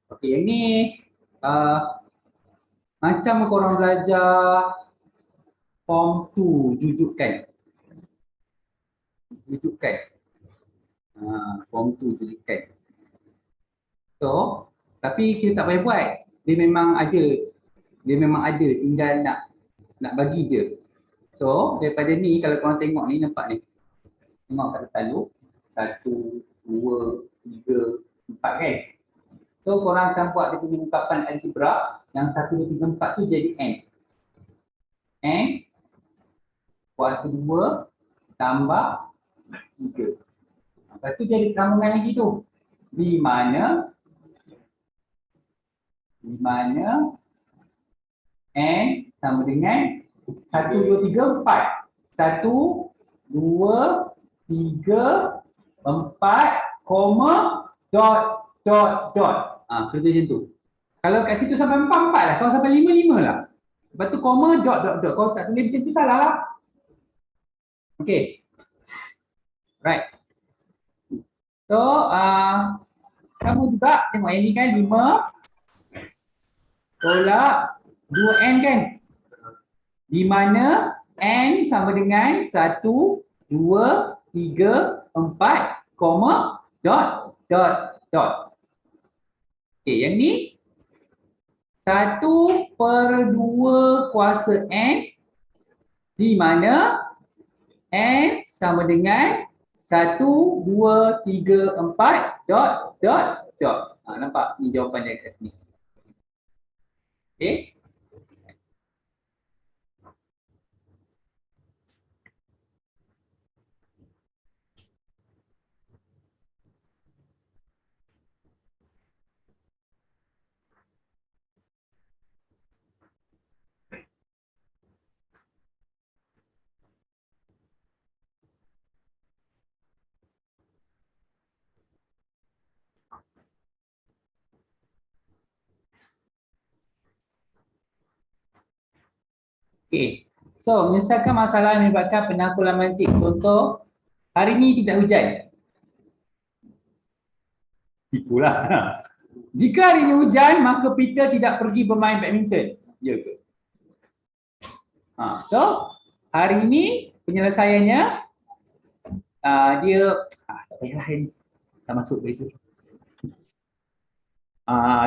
Okey, yang ni macam korang belajar form 2 jujukan. Jujukan. Form 2 jujukan. So, tapi kita tak payah buat. Dia memang ada. Dia memang ada, tinggal nak bagi je. So, daripada ni kalau korang tengok ni, nampak ni. Tengok kat taluk. 1, 2, 3, 4 kan. So, korang akan buat dia punya ungkapan algebra. Yang 1, 2, 3, 4 tu jadi N. N kuasa 2 tambah 3. Lepas tu jadi sambungan lagi tu. Di mana N sama dengan 1, 2, 3, 4. 1, 2, 3, 4, dot, dot. Kerja macam tu. Kalau kat situ sampai 4, 4 lah. Kalau sampai 5, 5 lah. Lepas tu koma, dot, dot, dot. Kalau tak tulis macam tu salah lah. Okay. Right. So, kamu juga tengok yang ni kan 5 tolak 2N kan? Di mana N sama dengan 1, 2, 3, 4, dot, dot, dot. Okay, yang ni 1/2 kuasa N di mana N sama dengan 1, 2, 3, 4, dot, dot, dot. Nampak? Ni jawapan dia kat sini. Okay. Okay. So, menyelesaikan masalah yang melibatkan penangkulan mantik. Contoh, hari ini tidak hujan. Tipulah. Jika hari ini hujan, maka Peter tidak pergi bermain badminton. Ya ke? So, hari ini penyelesaiannya dia tak payahlah ini. Tak masuk ke situ.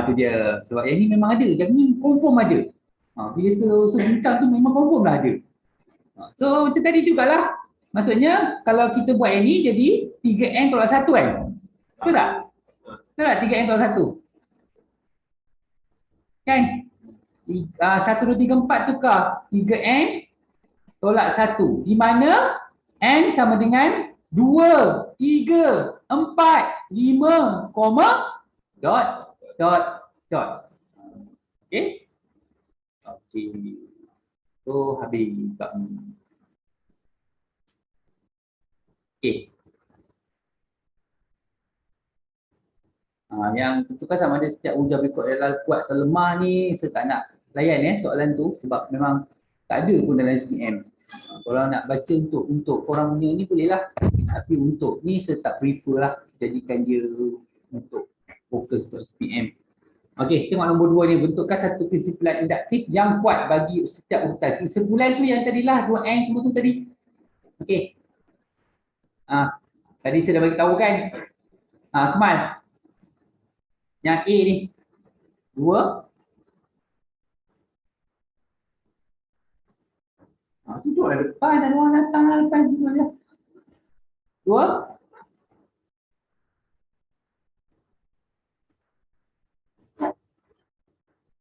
Itu dia. Sebab yang ni memang ada. Yang ni confirm ada. Bila bincang tu memang confirm lah ada. So macam tadi jugalah. Maksudnya kalau kita buat yang ni jadi 3N tolak 1 kan? Betul tak? Betul tak 3N tolak 1? Kan? 1, 2, 3, 4 tukar 3N tolak 1. Di mana N sama dengan 2, 3, 4, 5, dot, dot, dot. Okay? Okay. So habis tak. Okay. Yang tentukan sama ada setiap ujian berikut adalah kuat atau lemah ni, saya tak nak layan soalan tu sebab memang tak ada pun dalam SPM. Kalau nak baca untuk korang punya ni boleh lah. Tapi untuk ni saya tak prefer lah jadikan dia untuk fokus untuk SPM. Okey, tengok nombor 2 ni. Bentukkan satu kesimpulan induktif yang kuat bagi setiap urutan. Kesimpulan tu yang tadilah 2N semua tu tadi. Okey. Tadi saya dah bagi tahu kan. Kemal. Yang A ni. 2. Duduk lah depan. Ada orang datang lah depan. 2.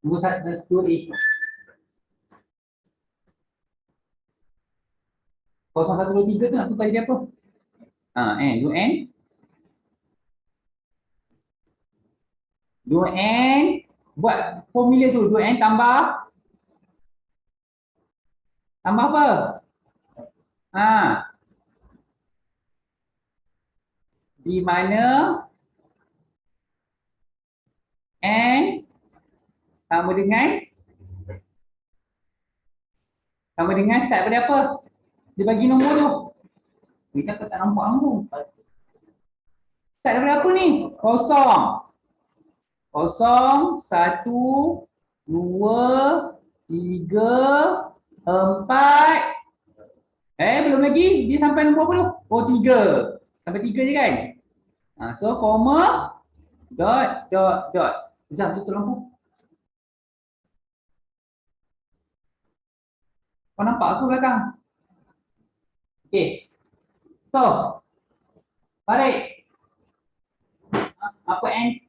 Nombor 1, 2A. 0, 1, 2, 3 tu nak tukar jadi apa? N. 2N. 2N. Buat formula tu. 2N tambah. Tambah apa? Di mana N sama dengan start pada apa? Dia bagi nombor tu. Kita tak nampak nombor. Start daripada apa ni? 0. Kosong, satu, dua, tiga, empat. Belum lagi. Dia sampai nombor apa tu? Oh, tiga. Sampai tiga je kan? So, koma, dot, dot, dot. Zam, tutup lampu. Kau nampak aku belakang? Okay. So, balik. Apa N?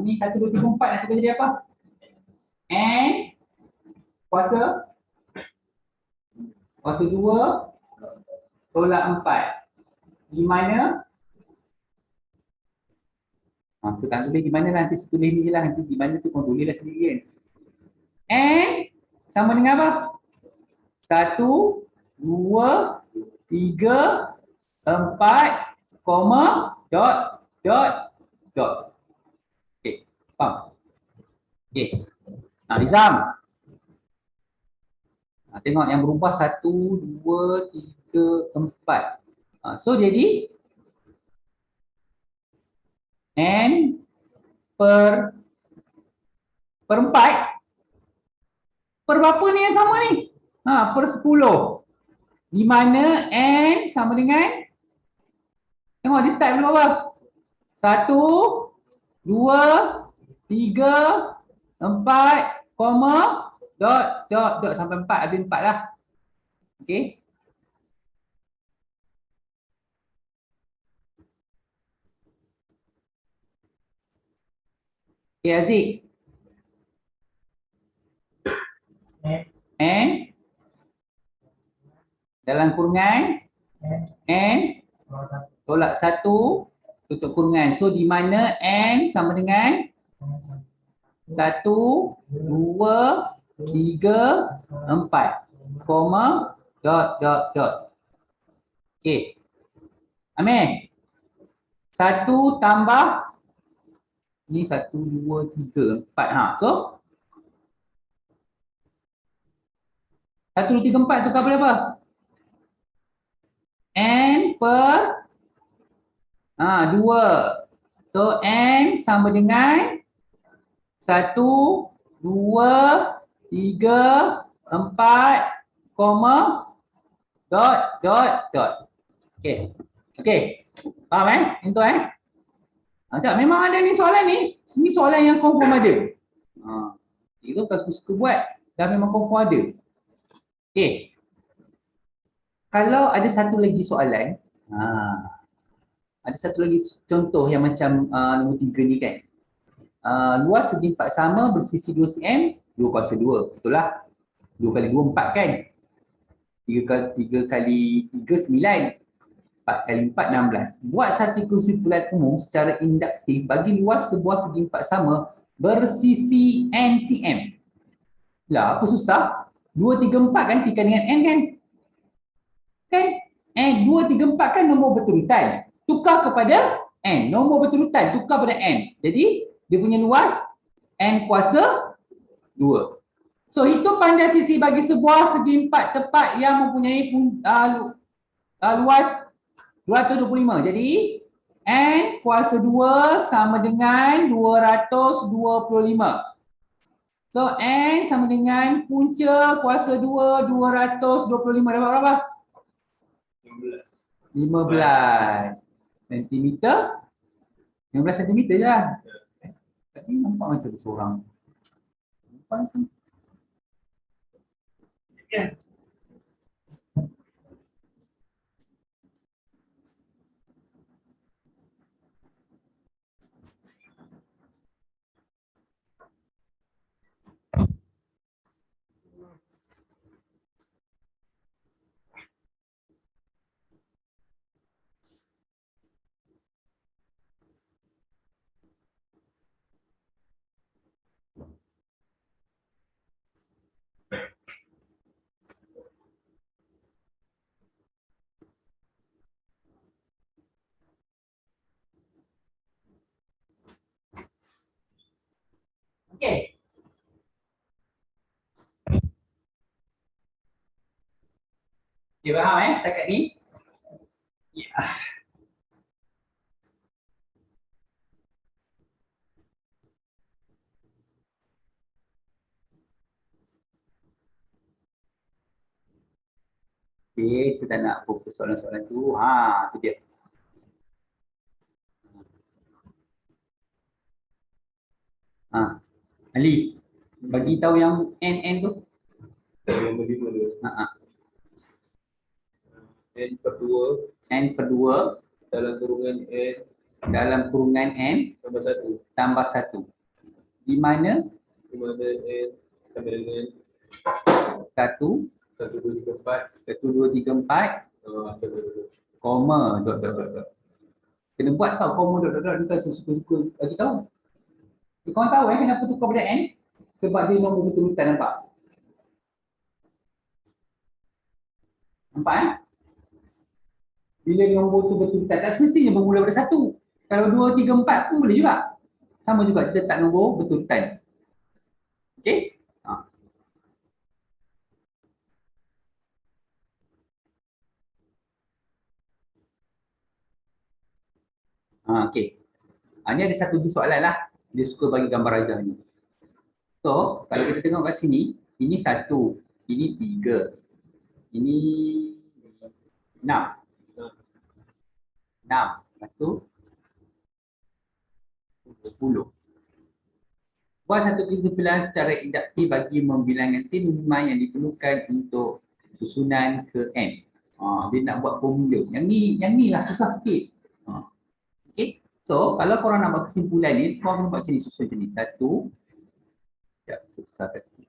Ni 1, 2, 3, 4 nak jadi apa? N kuasa 2 tolak 4. Di mana? So tak tulis di mana lah, nanti tulis ni je lah. Nanti di mana tu kau tulis lah sendiri kan. N sama dengan apa? 1, 2, 3, 4, koma, dot, dot, dot. Okay, faham? Okay. Nizam. Tengok yang berubah 1, 2, 3, 4. So jadi N per 4 per berapa ni yang sama ni? Per 10. Di mana N sama dengan, tengok dia start dengan apa? 1, 2, 3, 4, koma, dot, dot, dot sampai 4, habis 4 lah. Okay. Okay, Aziz. N dalam kurungan N tolak 1 tutup kurungan. So di mana N sama dengan 1, 2, 3, 4, koma, dot, dot, dot. Okay. Amin. 1 tambah ni 1, 2, 3, 4. So 1, 2, 3, 4 tukar pada apa? N per 2. So N sama dengan 1, 2, 3, 4, koma, dot, dot, dot. Okay. Okay. Faham Itu tak, memang ada ni soalan ni. Ini soalan yang confirm ada. Itu bukan suka-suka buat. Dah memang confirm ada. Okay. Kalau ada satu lagi soalan, ada satu lagi contoh yang macam nombor 3 ni kan. Luas segi 4 sama bersisi 2 cm, 2 kuasa 2. Betul lah. 2 kali 2, 4 kan? 3 kali 3, 9. 4 kali 4, 16. Buat satu kesimpulan umum secara induktif bagi luas sebuah segi 4 sama bersisi n cm. Lah, apa susah? 2, 3, 4 kan tingkat dengan n kan? Kan? 2, 3, 4 kan nombor beturutan. Tukar kepada n. Nombor beturutan tukar pada n. Jadi, dia punya luas n kuasa 2. So, hitung panjang sisi bagi sebuah segi 4 tepat yang mempunyai luas 225. Jadi, n kuasa 2 sama dengan 225. So, n sama dengan punca kuasa 2, 225. Dapat berapa? 15 cm. 15 cm je lah. Tadi nampak macam ada seorang. Nampak tu. Ya. Okey. Okey, faham setakat ni? Ya. Okey, saya tak nak fokus soalan-soalan tu. Ha, tu dia. Ha, Ali, bagi tahu yang N tu. Yang berlima tu. Ha, N per 2 N per 2 dalam kurungan N dalam kurungan N tambah 1. tambah 1. Di mana Di mana N sama dengan 1, 1, 2, 3, 4. 1, 2, 3, 4, koma, dot, dot, dot, dot. Kena buat tau koma, dot, dot, dot. Bukan suka-suka bagi tahu. Korang tahu kenapa tukar pada N? Sebab dia nombor betul-betul, nampak? Nampak Bila nombor tu betul-betul, tak semestinya bermula pada 1. Kalau 2, 3, 4 pun boleh juga. Sama juga, kita letak nombor betul-betul. Okey? Okey. Ini ada satu soalan lah. Dia suka bagi gambar rajah ni. So, kalau kita tengok kat sini, ini 1, ini 3, ini 6. 6, lepas tu 10. Buat satu kesimpulan secara induktif bagi membilangkan minuman yang diperlukan untuk susunan ke N. Dia nak buat formula. Yang ni lah susah sikit. Okay. So, kalau korang nak buat kesimpulan ni, korang buat macam ni, susun macam ni. 1. Sekejap, susah kat sini.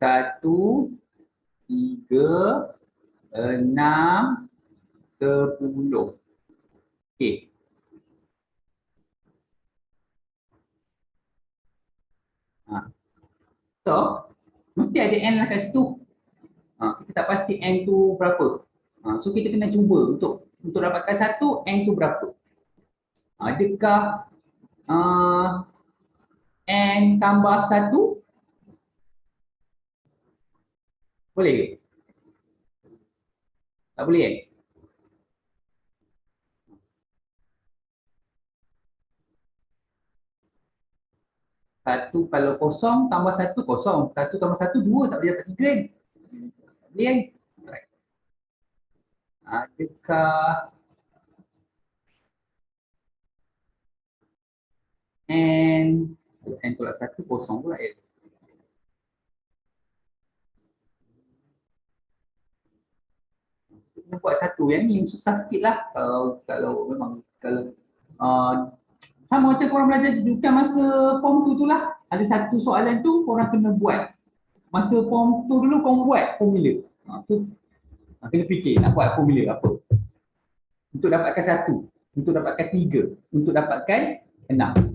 Satu, 3, 6, 10. Okey. So, mesti ada N lah kat situ. Kita tak pasti N tu berapa. So, kita kena cuba untuk dapatkan 1, N tu berapa. Adakah N tambah 1? Boleh ke? Tak boleh kan? Satu kalau kosong tambah 1 kosong. 1 tambah 1 2, tak boleh dapat 3 kan? Tak boleh kan? Adakah N tolak 1 kosong pula ya? Buat satu yang ni susah sikit lah kalau memang kalau sama macam korang belajar bukan masa form tu lah, ada satu soalan tu korang kena buat masa form tu dulu, korang buat formula. So kena fikir nak buat formula apa untuk dapatkan 1, untuk dapatkan 3, untuk dapatkan 6.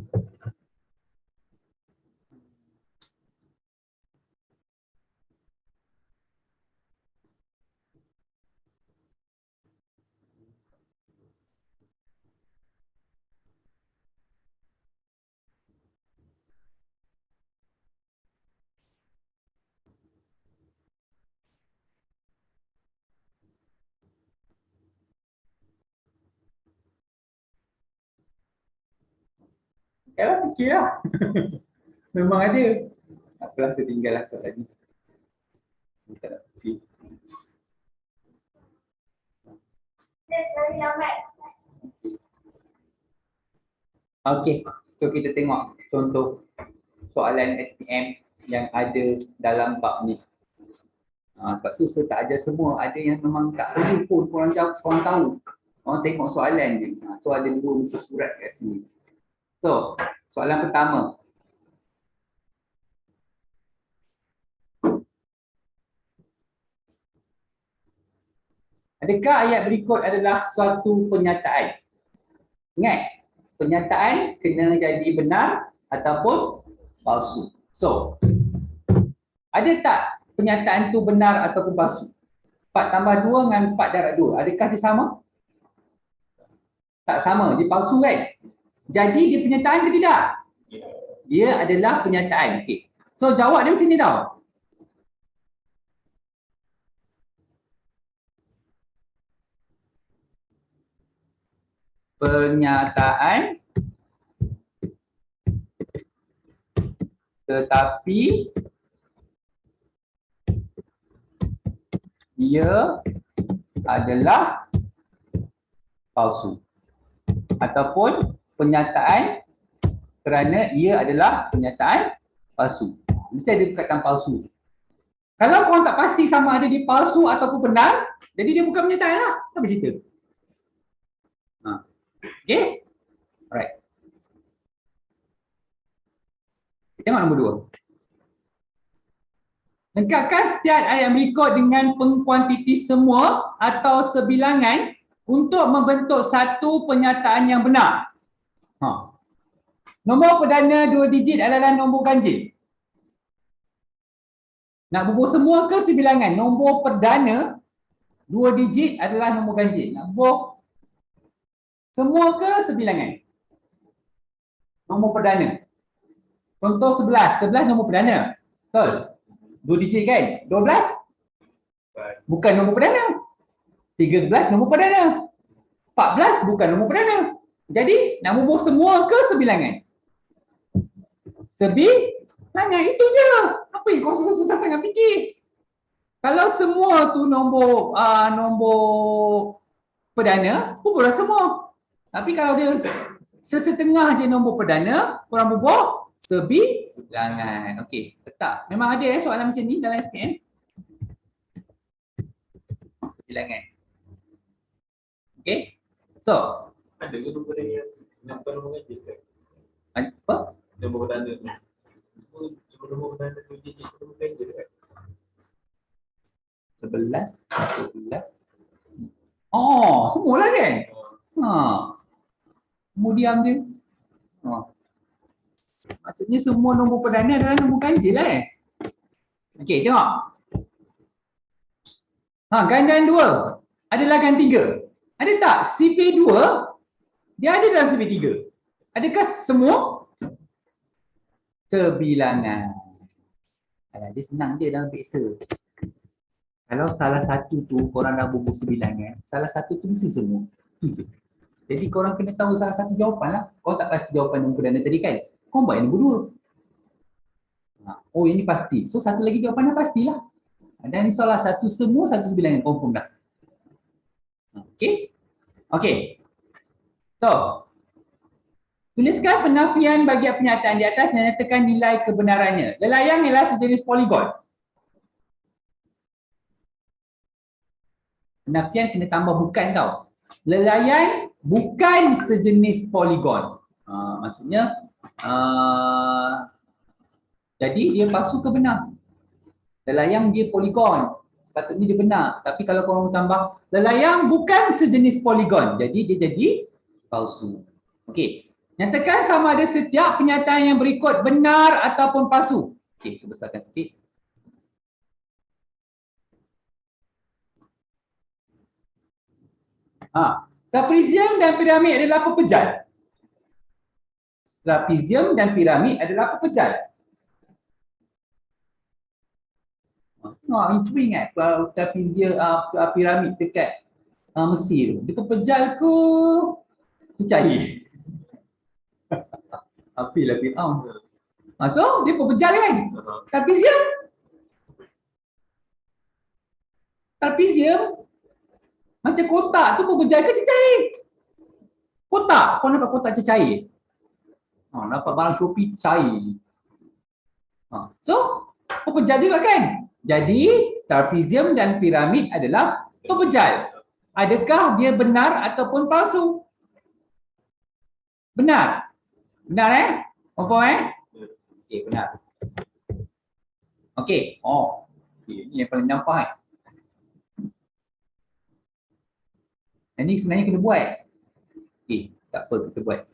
Kalau fikir lah. Memang ada. Apalah, saya tinggal lah soalan ni. Tak nak fikir. Okey, so kita tengok contoh soalan SPM yang ada dalam bab ni. Sebab tu saya tak ajar semua, ada yang memang tak perlu pun korang jawab, korang tahu. Korang tengok soalan je. So ada 2 muka surat kat sini. So, soalan pertama. Adakah ayat berikut adalah suatu pernyataan? Ingat, pernyataan kena jadi benar ataupun palsu. So, ada tak pernyataan tu benar ataupun palsu? 4 tambah 2 dengan 4 darab 2. Adakah dia sama? Tak sama, dia palsu kan? Jadi dia pernyataan ke tidak? Dia adalah pernyataan. Okay. So jawab dia macam ni tau. pernyataan tetapi dia adalah palsu, ataupun pernyataan kerana ia adalah pernyataan palsu. Mesti ada perkataan palsu. Kalau korang tak pasti sama ada dia palsu ataupun benar, jadi dia bukan pernyataan lah. Apa cerita? Okay? Alright. Kita tengok nombor 2. Lengkapkan setiap ayat berikut dengan pengkuantiti semua atau sebilangan untuk membentuk satu pernyataan yang benar. Nombor perdana 2 digit adalah nombor ganjil. Nak bubuh semua ke sebilangan? Nombor perdana 2 digit adalah nombor ganjil. Nak bubuh semua ke sebilangan? Nombor perdana. Contoh 11. 11 nombor perdana. Betul? 2 digit kan? 12? Bukan nombor perdana. 13 nombor perdana. 14 bukan nombor perdana. Jadi nak bubuh semua ke sebilangan? Sebilangan. Itu je. Apa yang kau susah-susah sangat fikir? Kalau semua tu nombor perdana, bubuhlah semua. Tapi kalau dia sesetengah je nombor perdana, korang bubuh sebilangan. Okey, letak. Memang ada soalan macam ni dalam SPM. Sebilangan. Okey. So, Ada ke nombor yang nombor ganjil kan? apa? Nombor perdana tu. Cuma nombor perdana tu digit nombor ganjil kan? 11, 11. Oh, semualah kan? Kemudian dia. Maksudnya semua nombor perdana adalah nombor ganjil lah Okey, tengok. Gandaan 2 adalah gandaan 3. Ada tak CP2 dia ada dalam CP3? Adakah semua? Sebilangan. Dia senang je dalam peksa. Kalau salah satu tu korang dah bubuh sebilangan, salah satu tu mesti semua. Itu je. Jadi korang kena tahu salah satu jawapan lah. Korang tak pasti jawapan nombor perdana tadi kan? Korang buat yang nombor 2. Oh, yang ni pasti. So satu lagi jawapannya pastilah. Dan salah satu semua, satu sebilangan. Confirm dah. Okay? Okay. So, tuliskan penafian bagi pernyataan di atas dan nyatakan nilai kebenarannya. Lelayang ialah sejenis poligon. Penafian kena tambah bukan tau. Lelayan bukan sejenis poligon. Maksudnya, jadi dia palsu ke benar? Lelayang dia poligon. Sepatutnya dia benar. Tapi kalau korang tambah, lelayang bukan sejenis poligon. Jadi dia jadi palsu. Okey. Nyatakan sama ada setiap pernyataan yang berikut benar ataupun palsu. Okey, sebesarkan sikit. Trapezium dan piramid adalah pepejal. Trapezium dan piramid adalah pepejal. Itu ingat trapezium piramid dekat Mesir. Dia pepejal ke cecair? Apilah Fir'aun. So dia pepejal kan? Trapezium macam kotak tu pepejal ke cecair? Kotak. Kau nampak kotak cecair? Nampak barang Shopee cair. So pepejal juga kan? Jadi trapezium dan piramid adalah pepejal. Adakah dia benar ataupun palsu? Benar. Benar Confirm Okey, benar. Okey. Ini yang paling nampak Ini sebenarnya kena buat. Okey, tak apa kita buat.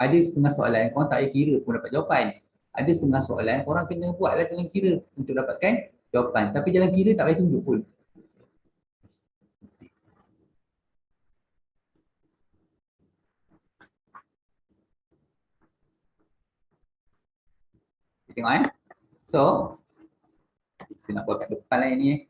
Ada setengah soalan korang tak payah kira pun dapat jawapan. Ada setengah soalan korang kena buatlah jalan kira untuk dapatkan jawapan. Tapi jalan kira tak payah tunjuk pun. Kita tengok So, saya nak buat kat depan lah ni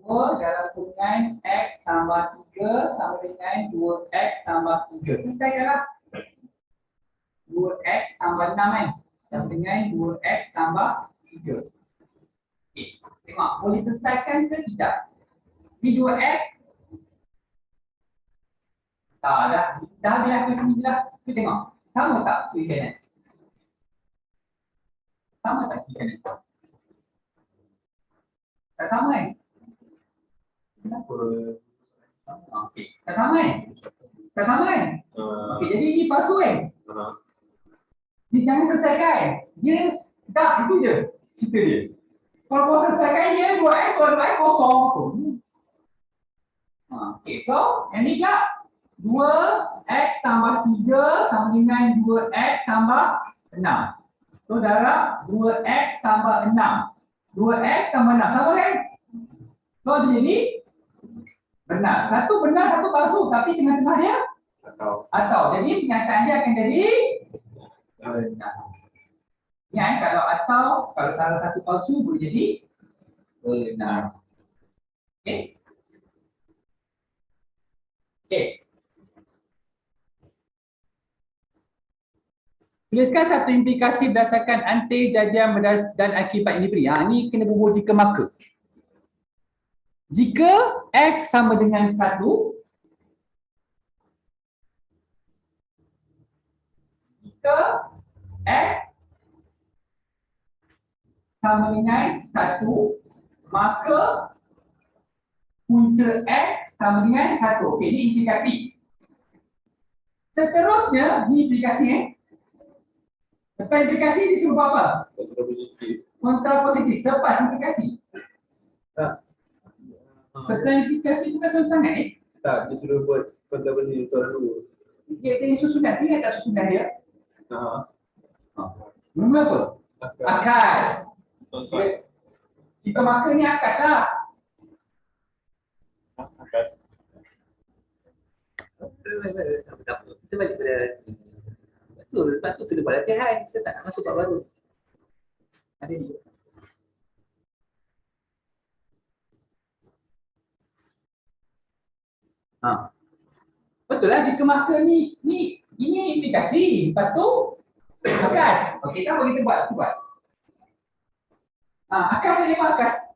2 dalam kurungan X tambah 3 sama dengan 2X tambah 3. Selesaikanlah. 2X tambah 6 kan? Sama dengan 2X tambah 3. Okey, tengok boleh selesaikan ke tidak? Ni 2X. Tak dah. Dah bila aku sini dah. Tu tengok. Sama tak kiri kanan? Sama tak kiri kanan? Tak sama kan? Kenapa? Okey. Tak sama kan? Tak sama kan? Okey, jadi ini palsu kan? Dia jangan selesaikan. Dia tak, itu je cerita dia. Kalau kau selesaikan dia 2X, kalau 2X kosong tu. Okey, so yang ni pula 2X tambah 3 sama dengan 2X tambah 6. So darab 2X tambah 6. 2X tambah 6 sama kan? So dia jadi benar. Satu benar, satu palsu, tapi tengah-tengah dia atau. Jadi pernyataan dia akan jadi benar. Ingat kalau atau, kalau salah satu palsu boleh jadi benar. Okey. Okey. Tuliskan satu implikasi berdasarkan antejadian dan akibat yang diberi. Ini kena bubuh jika maka. Jika X sama dengan 1, jika X sama dengan 1, maka punca X sama dengan 1. Okey, ini implikasi. Seterusnya, ini implikasi Lepas implikasi disuruh buat apa? Kontra positif. Selepas implikasi. Setelah implikasi bukan susah sangat Tak, dia suruh buat kontra positif dulu. Dia ada susunan. Ingat tak susunan dia? Nama apa? Akas. Jika maka ni akas lah. Kita balik pada betul, lepas tu kena buat latihan. Kita tak nak masuk bab baru. Ada ni. Betul lah, jika maka ni ini implikasi. Lepas tu akas. Okey, tak apa kita buat, akas ni memang akas.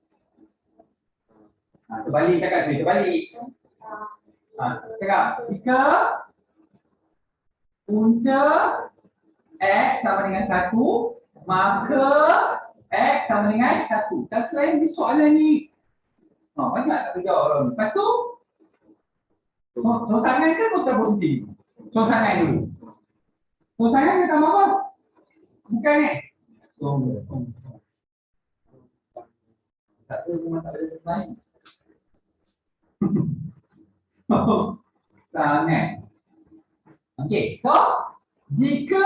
Terbalik takkan boleh terbalik. Cakap, jika punca X sama dengan 1, maka X sama dengan 1. Tak lain di soalan ni. Banyak tak terjawab orang. Lepas tu, sosangan kan kontra positif? Sosangan dulu. Sosangan kata apa? Bukan tak ada rumah tak ada lain. Sangat. Okey, so jika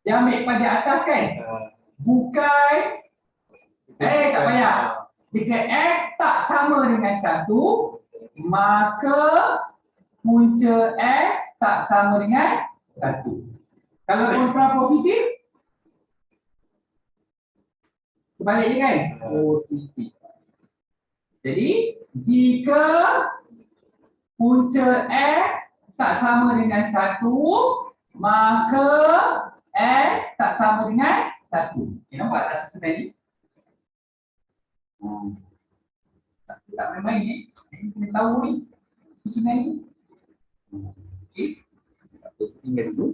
yang ambil pada atas kan, bukan tak payah. Jika X tak sama dengan 1, maka punca X tak sama dengan 1. Kalau kontra positif, kebalik je kan? Positif. Jadi, jika punca X tak sama dengan 1, maka X tak sama dengan 1. Okay, nampak tak susunan ni? Tak main-main ni. Kita tahu ni susunan ni. Okey. Kita tinggal dulu.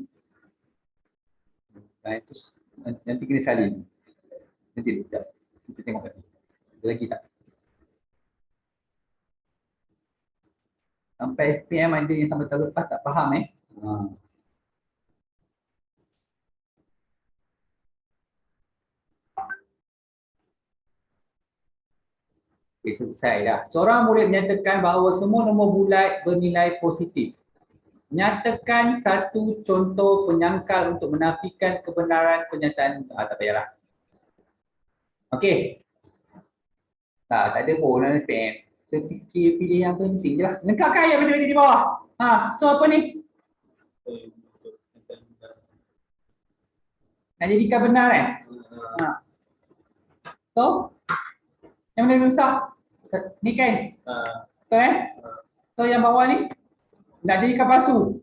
Itu nanti kena salin. Nanti sekejap. Kita tengok lagi. Ada lagi tak? Sampai SPM ada yang tambah-tambah lepas tak faham Okay, selesai dah. Seorang murid menyatakan bahawa semua nombor bulat bernilai positif. Nyatakan satu contoh penyangkal untuk menafikan kebenaran pernyataan. Tak payahlah. Okey. Tak ada pun dalam SPM. Kita pilih yang penting je lah. Lengkapkan ayat benda-benda di bawah. So apa ni? Nak jadikan benar kan? So, yang mana susah? Ni kan? Ah, Betul eh? So yang bawah ni nak jadikan palsu.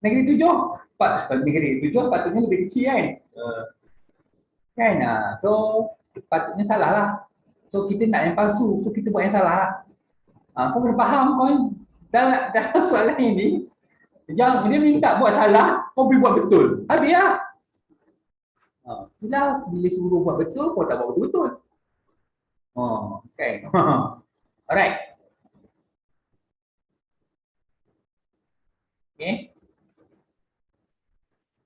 Negeri 7. Negeri 7 sepatutnya lebih kecil kan? ah, Kan? So sepatutnya salah lah. So kita nak yang palsu. So kita buat yang salah lah. Kau boleh faham kau dalam soalan ini. Yang dia minta buat salah, kau boleh buat betul. Habis lah. Itulah bila suruh buat betul, kau tak buat betul-betul. Okay. Alright. Okay.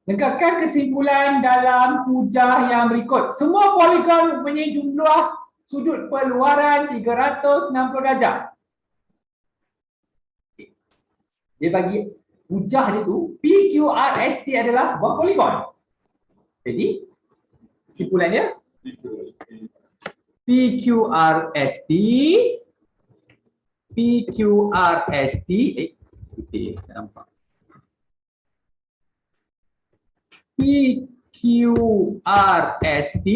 Negakkan kesimpulan dalam hujah yang berikut. Semua poligon mempunyai jumlah sudut perluaran 360 darjah. Okay. Dia bagi hujah dia tu, PQRST adalah sebuah poligon. Jadi, kesimpulannya, PQRST tak nampak. PQRST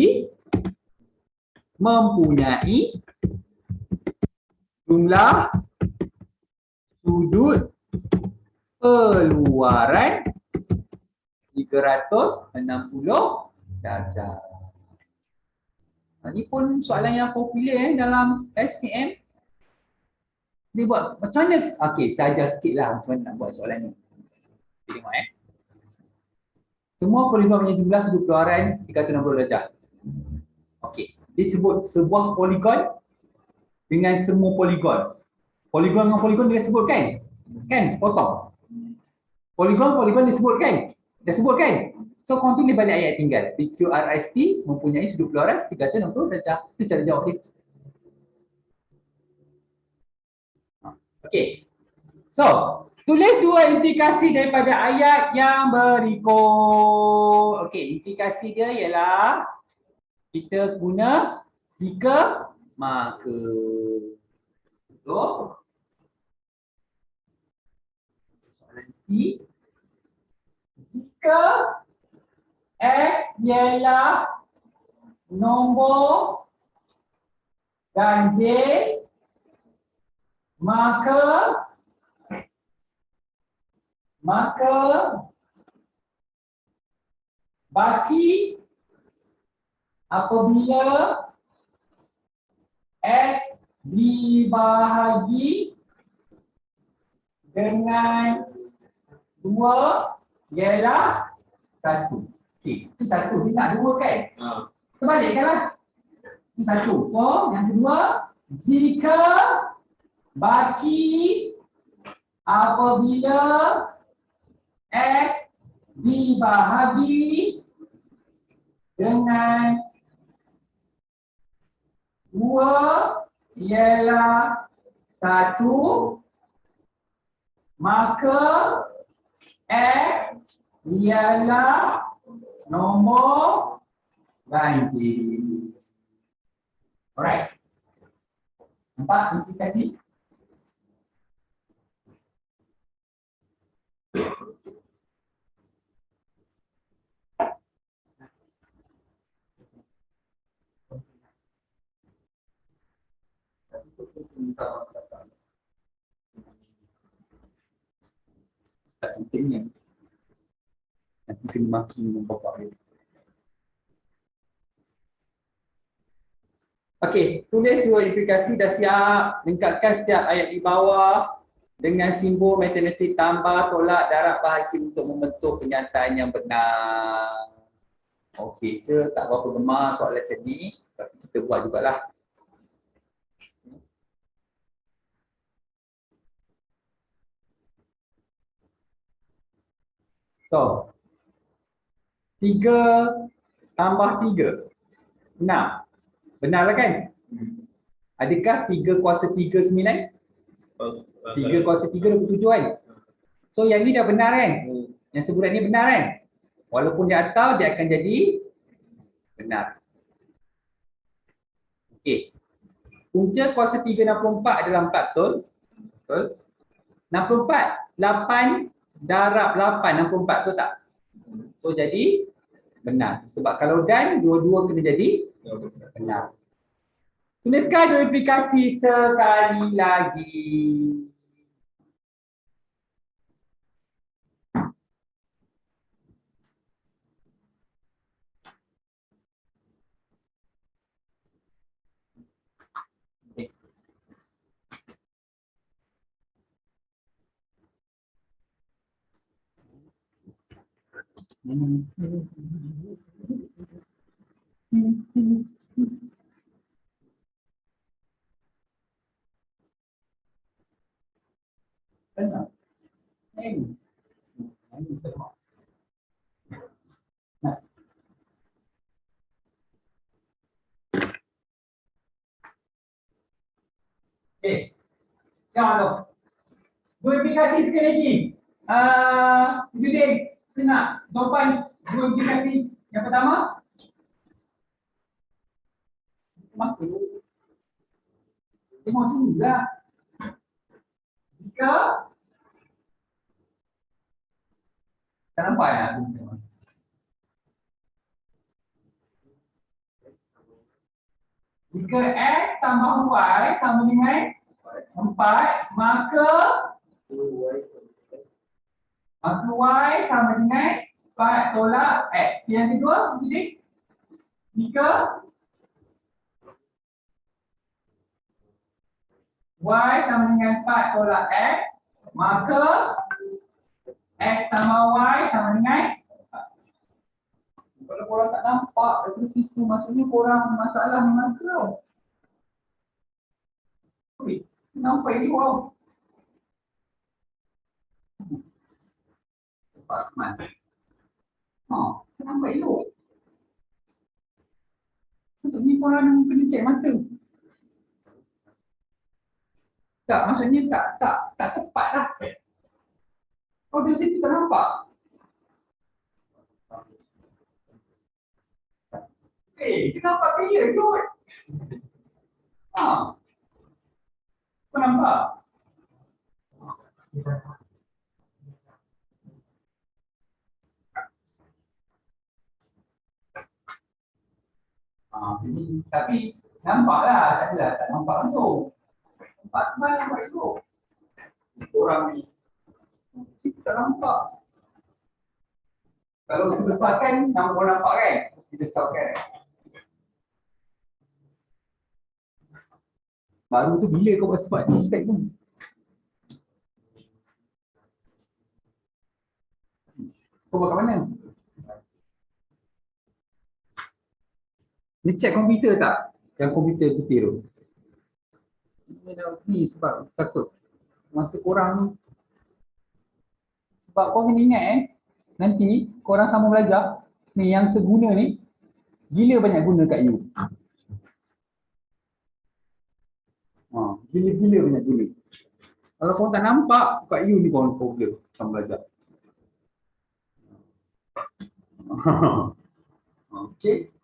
mempunyai jumlah sudut keluaran 360 darjah. Ini pun soalan yang popular dalam SPM. Dia buat macam mana? Okey, saya ajar sikit lah macam mana nak buat soalan ni. Tengok Semua poligon punya jumlah sudut keluaran 360 darjah. Okey, dia sebut sebuah poligon dengan semua poligon. Poligon dengan poligon dia sebut kan? Kan? Potong. Poligon disebut kan? Dah sebut kan? So kau tulis balik ayat tinggal. PQRST mempunyai sudut keluaran 360 darjah. Itu cara jawab dia. Okey. So, tulis dua implikasi daripada ayat yang berikut. Okey, implikasi dia ialah kita guna jika maka. Betul? Soalan C. Jika X ialah nombor dan J, maka baki apabila X dibahagi dengan 2 ialah 1. Okey, itu 1. Dia nak 2 kan? Terbalikkanlah. Itu 1. So, yang kedua, jika baki apabila X dibahagi dengan 2 ialah 1, maka X ialah nombor ganjil. Alright. Nampak implikasi? Tak pentingnya. Nanti kena maki dengan bapak dia. Okey, tulis dua implikasi dah siap. Lengkapkan setiap ayat di bawah dengan simbol matematik tambah, tolak, darab, bahagi untuk membentuk kenyataan yang benar. Okey, saya tak berapa gemar soalan macam ni, tapi kita buat jugalah. So, 3 tambah 3, 6. Benarlah kan? Adakah 3 kuasa 3, 9? 3 kuasa 3, 27 kan? So yang ni dah benar kan? Yang sebulan ni benar kan? Walaupun dia atau dia akan jadi benar. Okey. Punca kuasa 3, 64 adalah 4, betul? Betul? 64, 8 darab 8, 64, betul tak? So jadi benar. Sebab kalau dan, dua-dua kena jadi benar. Tuliskan verifikasi sekali lagi. Okay. Benar. Ini. Ini betul. Nah. Okey. Jangan tu. Verifikasi sekali lagi. Judin, kena jawapan verifikasi yang pertama. Maka tengok sini lah. Jika tak nampak ya? Jika X tambah Y sama dengan 4, maka Y sama dengan 4 tolak X. Yang kedua, jadi jika Y sama dengan 4 tolak X, maka X tambah Y sama dengan 4. Kalau korang tak nampak dari situ, maksudnya korang masalah memang tau. Ui, nampak ini wow. Nampak teman. Nampak elok. Maksudnya korang kena cek mata. Tak, maksudnya tak tepat lah. Kalau dari situ tak nampak. Saya nampak clear kot. Kau nampak? Jadi, tapi nampaklah, tak adalah, tak nampak langsung. Nampak teman, nampak elok. Orang ni, situ tak nampak. Kalau sebesarkan, nama orang nampak kan? Mesti besarkan. Baru tu bila kau buat spek tu? Kau buat kat mana? Ni check komputer tak? Yang komputer putih tu. Ni sebab takut mata korang ni. Sebab kau kena ingat nanti korang sama belajar ni yang seguna ni gila banyak guna kat you. Gila-gila banyak guna. Kalau korang tak nampak kat you ni korang problem sama belajar. Okey.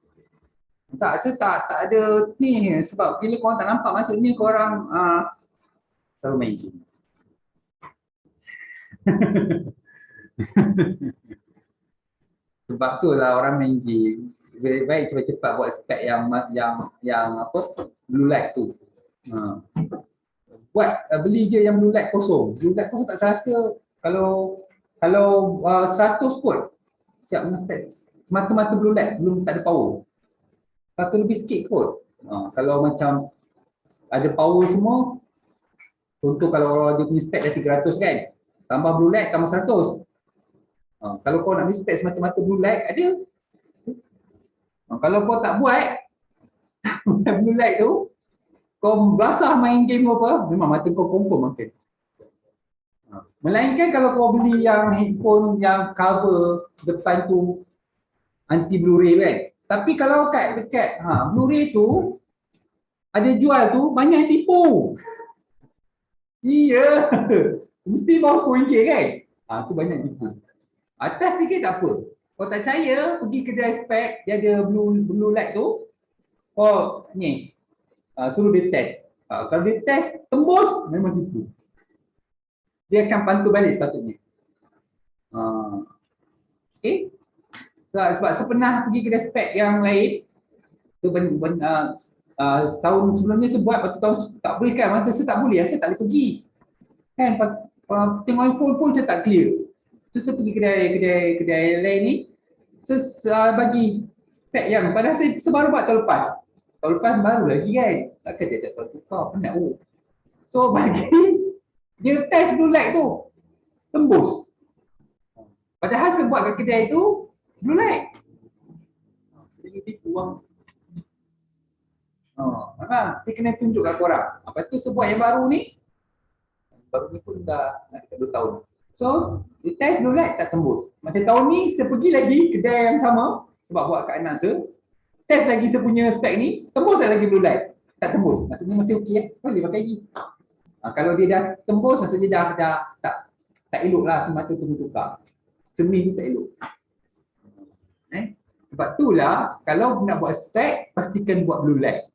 Tak, saya tak ada ni sebab bila korang tak nampak maksudnya korang selalu main game. Sebab tu lah orang main game. Baik cepat-cepat buat spek yang apa blue light tu. Beli je yang blue light kosong. Blue light kosong tak rasa kalau 100 kot siap dengan spek. Semata-mata blue light belum tak ada power. Satu lebih sikit kot. Kalau macam ada power semua, contoh kalau dia punya spek dah 300 kan, tambah blue light tambah 100. Kalau kau nak beli spek semata-mata blue light ada. Kalau kau tak buat blue light tu, kau berasah main game apa, memang mata kau confirm makan. Melainkan kalau kau beli yang handphone yang cover depan tu anti Blu-ray kan. Tapi kalau dekat Blu-ray tu ada jual tu banyak yang tipu. Iya. Mesti bawah RM10 kan? Tu banyak tipu. Atas sikit tak apa. Kalau tak percaya, pergi kedai spek, dia ada blue light tu. Ni. Suruh dia test. Kalau dia test, tembus, memang tipu. Dia akan pantau balik sepatutnya. Sebab saya pernah pergi kedai spek yang lain, tu tahun sebelum ni saya buat, lepas tu tahun tak boleh kan, masa saya tak boleh, saya tak boleh pergi. Kan, tengok handphone pun saya tak clear. Tu saya pergi kedai lain ni, saya bagi spek yang, padahal saya baru buat tahun lepas. Tahun lepas baru lagi kan, takkan dia tak tahu tukar, penat oh. So bagi, dia test blue light tu, tembus. Padahal saya buat kat kedai tu, blue light. Saya tipu orang. Memang dia kena tunjuk kat korang. Lepas tu sebuah yang baru ni pun dah nak dekat 2 tahun. So, dia test blue light tak tembus. Macam tahun ni, saya pergi lagi kedai yang sama sebab buat kat anak saya. Test lagi saya punya spek ni, tembus tak lagi blue light? Tak tembus. Maksudnya masih okey boleh pakai lagi. Kalau dia dah tembus, maksudnya dah tak elok lah semata tu tukar. Cermin tu tak elok. Sebab itulah kalau nak buat spek, pastikan buat blue light.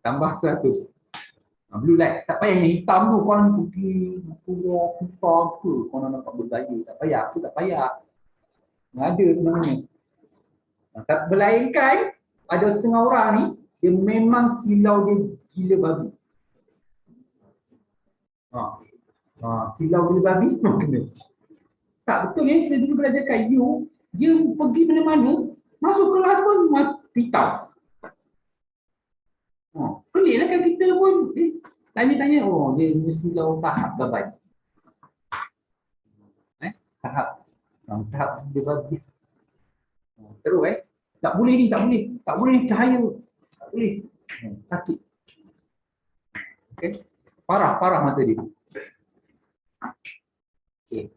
Tambah 100. Blue light, tak payah yang hitam tu, korang putih, purau, putih ke, korang nampak bergaya, tak payah, aku tak payah. Ada sebenarnya. Tak berlainkan, ada setengah orang ni, dia memang silau dia gila babi. Silau gila babi, memang kena. Tak betul ya, saya dulu belajar kat U, dia pergi mana-mana, masuk kelas pun hitam. Pelik lah kan kita pun, tanya-tanya, oh dia silau tahap babai. Tahap dia babi. Terus tak boleh ni, tak boleh cahaya. Tak boleh. Sakit. Okay. Parah mata dia. Okay.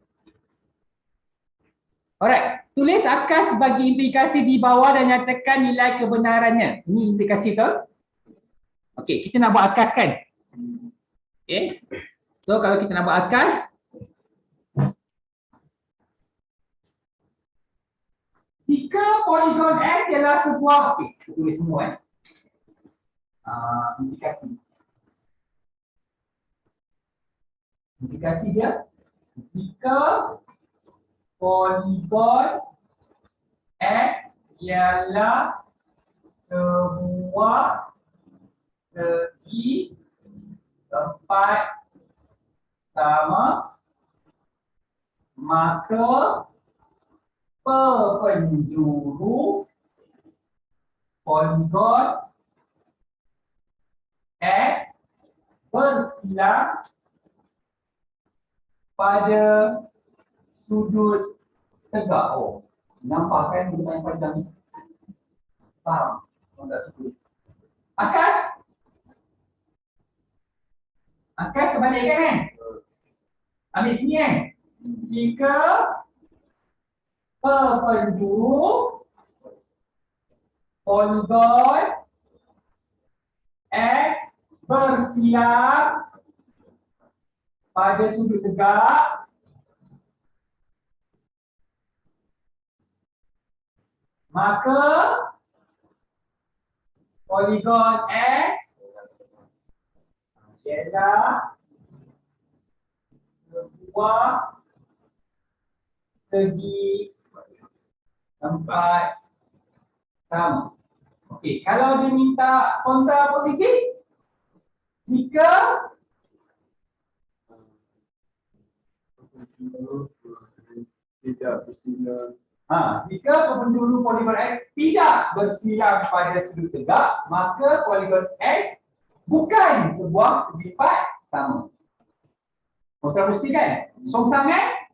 Alright, tulis akas bagi implikasi di bawah dan nyatakan nilai kebenarannya. Ini implikasi tu. Okey, kita nak buat akas kan? Okey. So kalau kita nak buat akas, jika poligon X ialah sebuah, okey, kita tulis semua implikasi. Implikasi dia, jika poligon X ialah sebuah segi tempat sama, maka perpenjuru poligon X bersilang pada sudut tegak. Oh, nampak kan benda yang panjang ni? Faham? Orang tak suka. Akas kebalikan kan? Ambil sini kan? Jika perpenjuru poligon X bersilang pada sudut tegak, maka poligon X ialah sebuah segi tempat sama. Okey, kalau dia minta kontra positif, jika tidak bersilang. Jika perpenjuru poligon X tidak bersilang pada sudut tegak, maka poligon X bukan sebuah segi tempat sama. Kontra positif kan? Songsangan,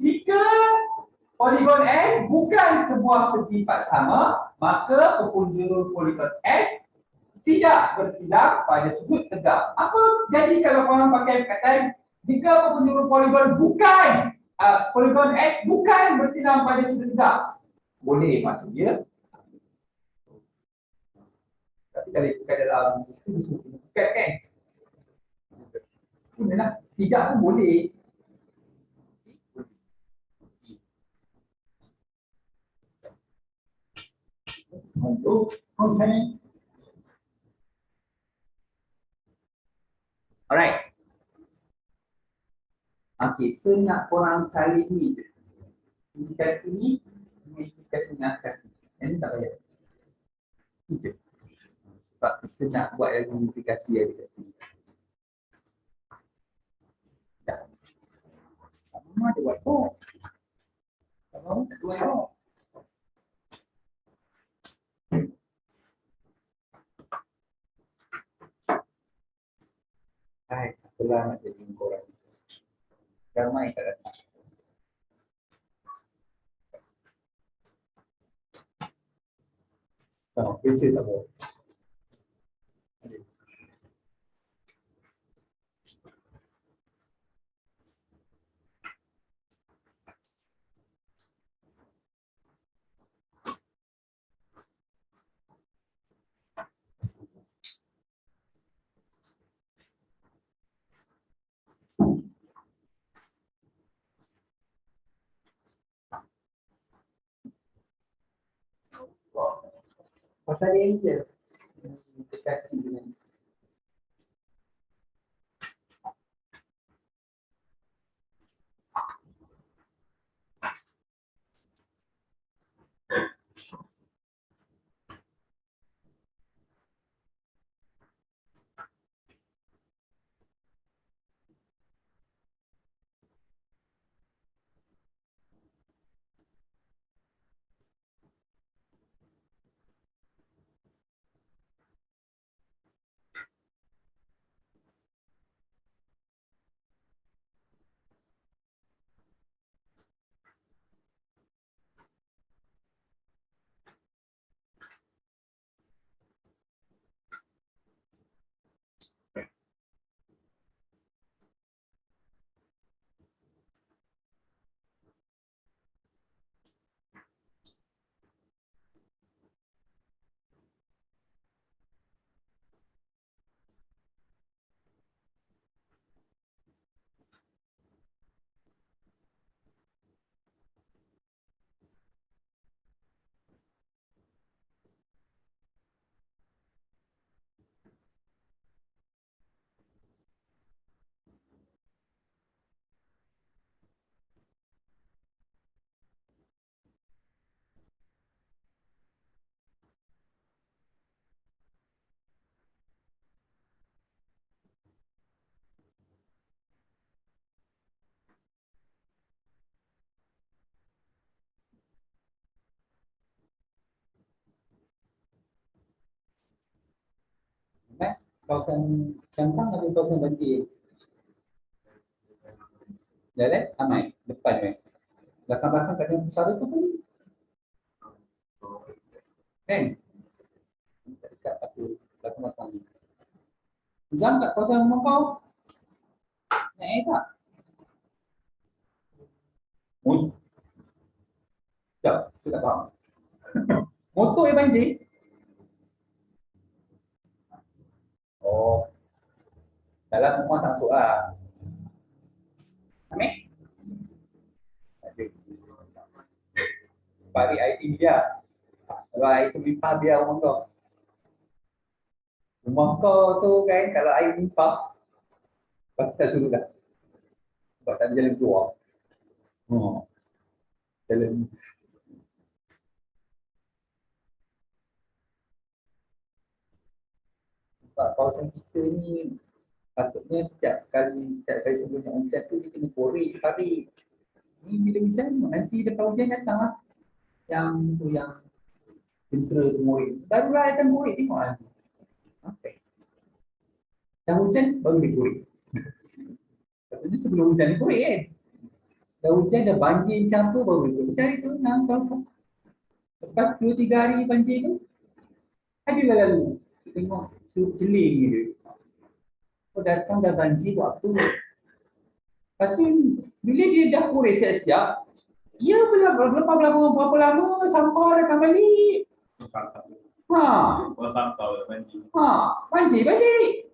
jika poligon X bukan sebuah segi tempat sama, maka perpenjuru poligon X tidak bersilang pada sudut tegak. Apa jadi kalau korang pakai perkataan jika perpenjuru poligon bukan poligon X bukan bersilang pada sudut tegak? Boleh maksud dia. Tapi kalau bukan dalam itu disebut bukan kan? Benar, tidak pun boleh. Untuk content. Alright. Okey, so nak korang salin ni. Implikasi ni, implikasi ni akas ni. Yang ni tak payah. Ini je. Sebab kita nak buat lagi aplikasi kat sini. Dah. Mama ada buat kod. Mama tak buat kod. Hai, setelah nak jadi korang. Ramai tak datang. Oh, pensel tak boleh. Pasal dia ni je. Aplikasi dengan kawasan Santang atau kawasan banjir? Jalan ramai depan kan. Belakang-belakang kat dalam pusara tu pun kan. Tak dekat apa belakang-belakang ni. Zam kat kawasan rumah kau. Naik tak? Oi. Tak, saya tak faham. Motor yang banjir? Oh. Dalam rumah tak masuk lah. Ambil? Ada. Bagi IT dia. Kalau air tu limpah biar rumah kau. Rumah kau tu kan kalau air limpah, pasti tak suruh dah. Sebab tak ada jalan keluar. Jalan. Sebab kawasan kita ni patutnya setiap kali sebelum nak hujan tu kita kena korek tarik. Ni bila hujan nanti lepas hujan datang lah. Yang tu yang jentera tu korek. Barulah akan korek tengok lah. Okay. Dah hujan baru dia korek. Patutnya sebelum hujan dia korek kan. Dah hujan dah banjir macam apa baru dia korek. Cari tu nak lepas. Lepas 2-3 hari banjir tu adalah lalu. Tengok jeling dia. Oh, datang dah banjir buat apa? Lepas tu, bila dia dah korek siap-siap, dia lepas berapa lama sampah datang balik. Banjir balik.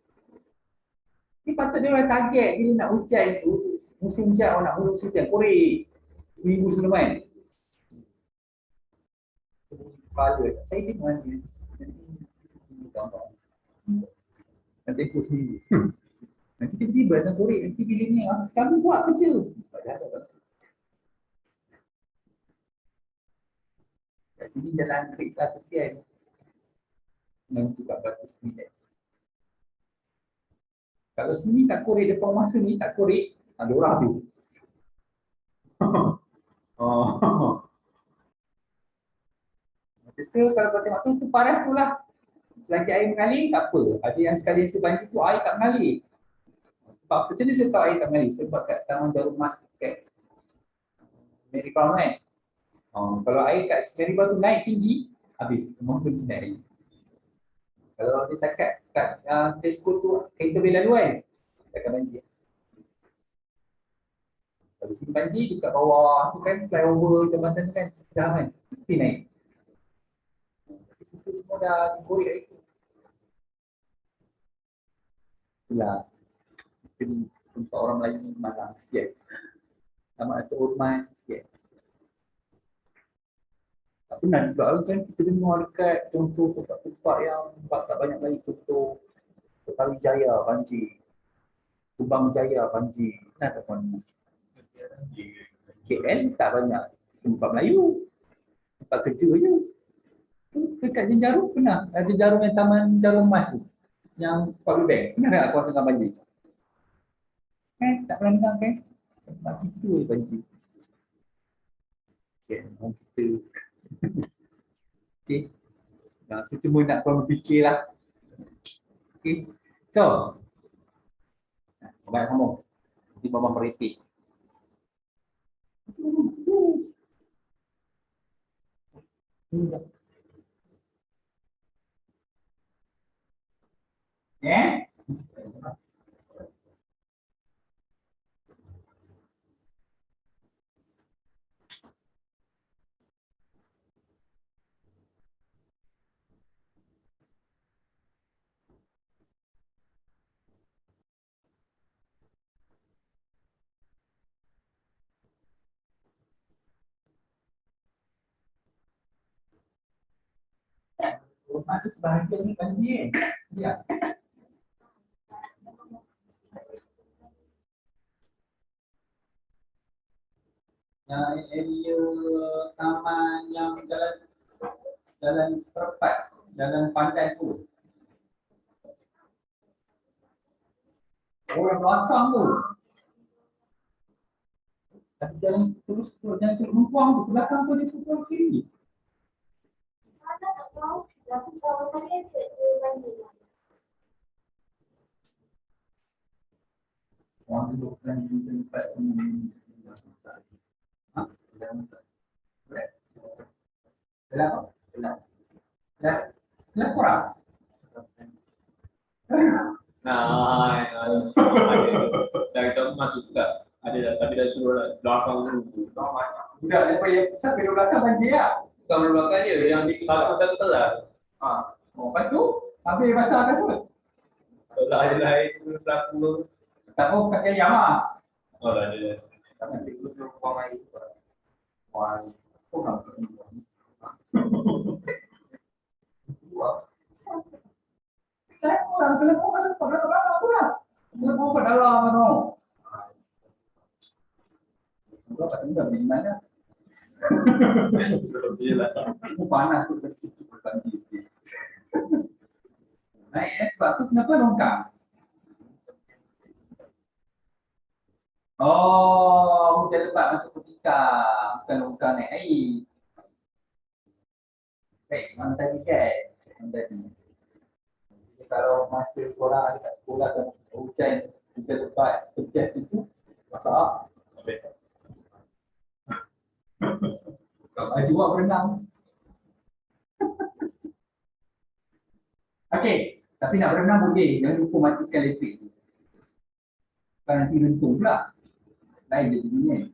Ni patut dia orang target bila nak hujan tu, musim hujan orang nak musim hujan, korek. Seminggu sebelum kan. Kepala, saya tengok nanti. Nanti aku seminggu. Nanti tiba-tiba datang korek, nanti bila ni kami buat kerja. Kat sini jalan kereta kesian. yang tu kat batu sini. Kalau sini tak korek depan masa ni tak korek, ada orang habis. Oh. So kalau kau tengok tu paras tu lah. Selagi air mengalir tak apa. Ada yang sekali sebanjir tu air tak mengalir. Sebab macam ni saya tahu air tak mengalir. Sebab kat Taman Jarum Mas kat Mary Brown kan. Kalau air kat Mary Brown tu naik tinggi, habis. Masa tu naik. Kalau dia tak kat Tesco tu kereta boleh lalu kan. Takkan banjir. Kalau sini banjir dekat bawah tu kan flyover jambatan tu kan jangan mesti naik. Tapi situ semua dah digoreng kat itu. Itulah. Mungkin untuk orang Melayu ni malang kesian. Sama ada hormat kesian. Tak pernah juga kan kita dengar dekat contoh tempat-tempat yang tak banyak lagi contoh Petawi Jaya banjir. Subang Jaya banjir. Nah tak pernah. KL tak banyak tempat Melayu. Tempat kerja je. Dekat Jenjarum pernah. Jenjarum yang Taman Jarum Mas tu. Yang public bank. Pernah tak aku tengah banjir? Tak pernah dengar kan? Tempat kita je banjir. Okay, orang kita. Okay. Nah, saya cuma nak korang berfikir lah. Okay. So. Baik kamu. Nanti Babang repeat. Yeah. Rumah tu sebahagian ni banjir. Ya. Yang area taman yang jalan perempat, jalan pantai tu. Orang belakang tu. Tapi jalan terus jalan tu Lumpuang tu, belakang tu dia pukul kiri. Orang duduk dan di tempat sini. Ha? Dalam apa? Dalam korang? Nah, dah kita masuk tak? Ada tapi dah suruh belakang dulu. Sudah, siapa yang belakang banjir lah? Bukan belakang dia yang di satu lah. Lepas tu, habis basah kasut. Kalau ada lain berlaku. Tak tahu kat ayam lah. Oh dah ada. Tak nanti tu buang air. Buang air. Oh, nak kelas orang, telepon masuk pada dalam tu lah. Telepon pada dalam tu. Sebab kat tinggal di mana? Aku panas tu dari situ berbanjir sikit. Naik sebab tu kenapa longkang? Oh, hujan lebat masuk ketika bukan longkang naik air. Baik, mana tadi kan? Mana tadi? Jadi, kalau masa korang ada kat sekolah dan hujan lebat kejap itu, masak. Kau baju buat berenang. Okey, tapi nak berenang boleh. Jangan lupa matikan elektrik. Bukan nanti rentung pula. Lain dia bunyi.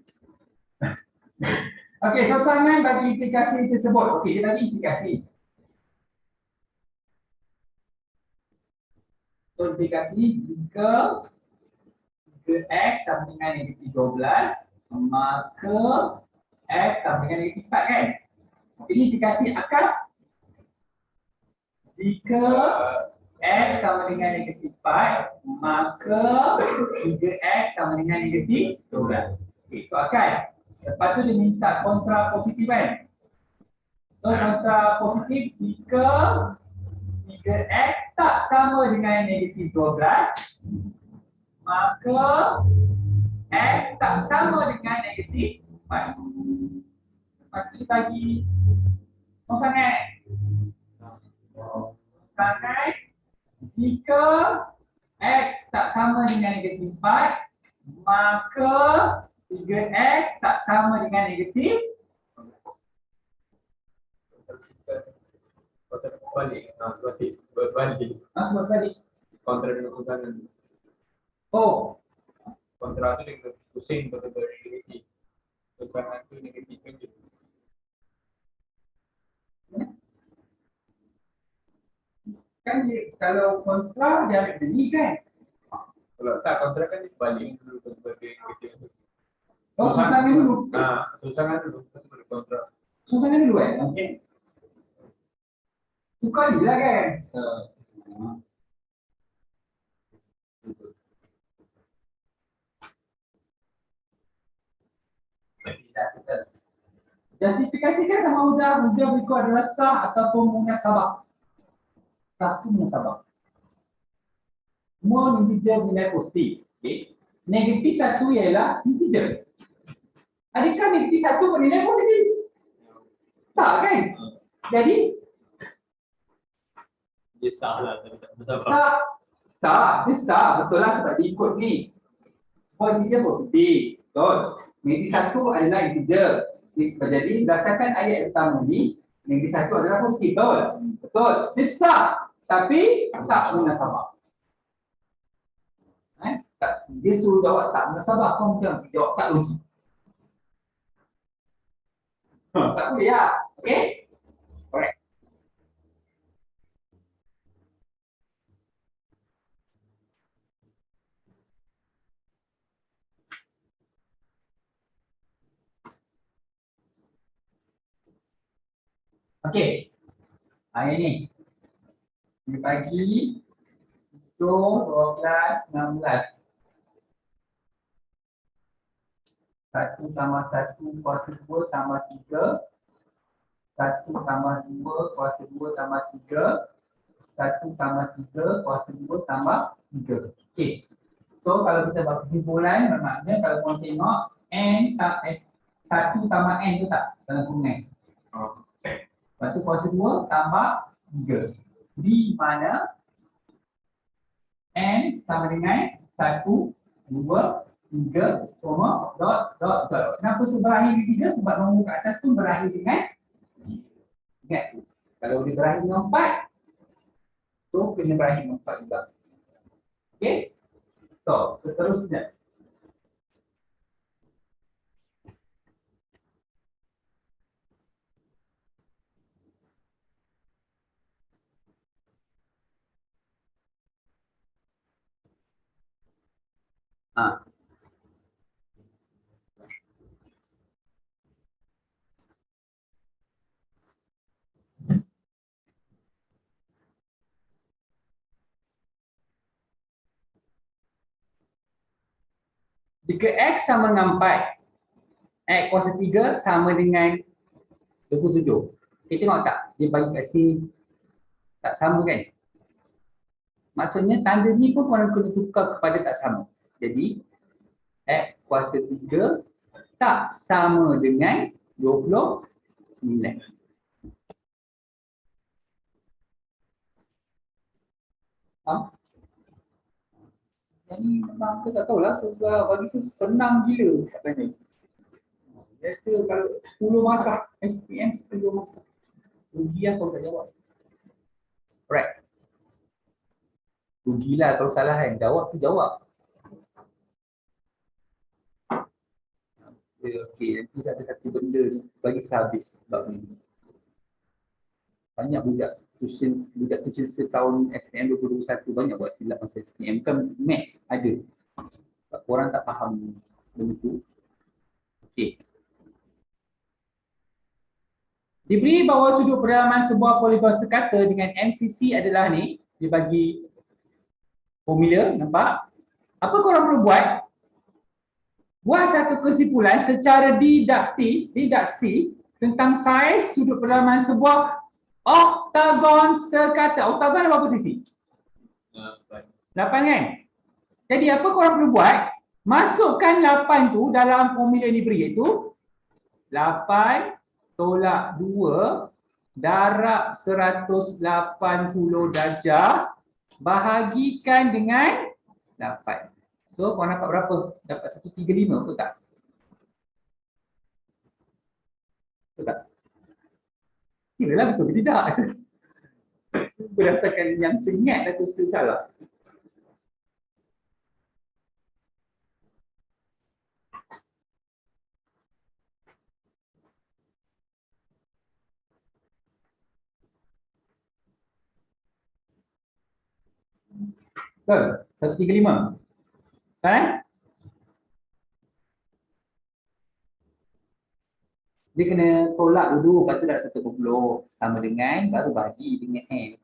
Okey, sosangan bagi implikasi tersebut. Okey, dia bagi implikasi. So, implikasi jika X sama dengan negatif 12, maka X sama dengan negatif 4 kan? Ini implikasi akas. Jika X sama dengan negatif 4, maka 3X sama dengan negatif 12. Okey, itu akas. Lepas tu dia minta kontra positif kan? So kontra positif jika 3 jika X tak sama dengan negatif 12, maka X tak sama dengan negatif 4. Pasti bagi sangat. Sangat jika X tak sama dengan negatif 4, maka 3X tak sama dengan negatif. Berbalik. Sebab tadi. Kontra dengan suntangan. Oh, Kontra itu dengan pusing betul-betul negatif. Suntangan itu negatif juga. kan dia, kalau kontra dia ambil ni kan. Kalau tak kontra kan dia balik dulu betul-betul negatif. Oh, suntangan dulu. Suntangan dulu betul-betul kontra. Suntangan dulu okey. Tukar je lah kan. Justifikasikan sama mudah berikut adalah sah ataupun munasabah. Satu munasabah. Semua integer nilai positif. Okay. Negatif satu ialah integer. Adakah negatif satu bernilai positif? Tak kan? Jadi Dia sah lah. Betul. Dia sah, betul lah sebab dia ikut ni. Semua integer positif. Betul. Negatif satu adalah integer. Jadi berdasarkan ayat pertama ni, negatif satu adalah positif. Betul? Betul. Dia sah. Tapi tak munasabah. Dia suruh jawab tak munasabah. Kau macam jawab tak logik. Tak boleh lah. Okay? Correct. Okay. Hari ni. Dia bagi 7, 12, 16. 1 tambah 1 kuasa 2 tambah 3. 1 tambah 2 kuasa 2 tambah 3. 1 tambah 3 kuasa 2 tambah 3. Okey. So kalau kita buat kesimpulan, bermakna kalau korang tengok N tak 1 tambah N tu tak dalam kurungan. Lepas tu kuasa 2 tambah 3. Di mana N sama dengan 1, 2, 3, dot, dot. Kenapa berakhir di 3? Sebab nombor kat atas pun berakhir dengan. Ingat, kalau dia berakhir dengan 4, so kena berakhir dengan 4 juga. Okey? So, seterusnya. Jika X sama dengan 4, X kuasa 3 sama dengan 27. Kita tengok tak? Dia bagi kat sini tak sama kan? Maksudnya tanda ni pun korang kena tukar kepada tak sama. Jadi X kuasa 3 tak sama dengan 29. Faham? Yang ni memang aku tak tahulah, bagi saya senang gila sebenarnya. Biasa kalau 10 markah, SPM 10 markah. Rugi lah kalau tak jawab. Alright. Rugilah kalau salah kan, jawab tu jawab. Okey, nanti ada satu benda bagi sehabis sebab ni. Banyak budak tuition setahun SPM 2021 banyak buat silap masa SPM. Kan math ada. Sebab korang tak faham benda tu. Okey. Diberi bahawa sudut pendalaman sebuah poligon sekata dengan MCC adalah ni, dia bagi formula, nampak? Apa korang perlu buat? Buat satu kesimpulan secara didaksi tentang saiz sudut pendalaman sebuah Oktagon sekata. Oktagon ada berapa sisi? 8 kan? Jadi apa korang perlu buat? Masukkan 8 tu dalam formula ni beri, iaitu 8 tolak 2 darab 180 darjah bahagikan dengan 8. So korang dapat berapa? Dapat 135, betul tak? Betul tak? Kira lah betul ke tidak? Berdasarkan yang seingat atau salah. Betul? 135. Kan? Dia kena tolak dulu, lepas tu dah 120 sama dengan, baru bagi dengan N.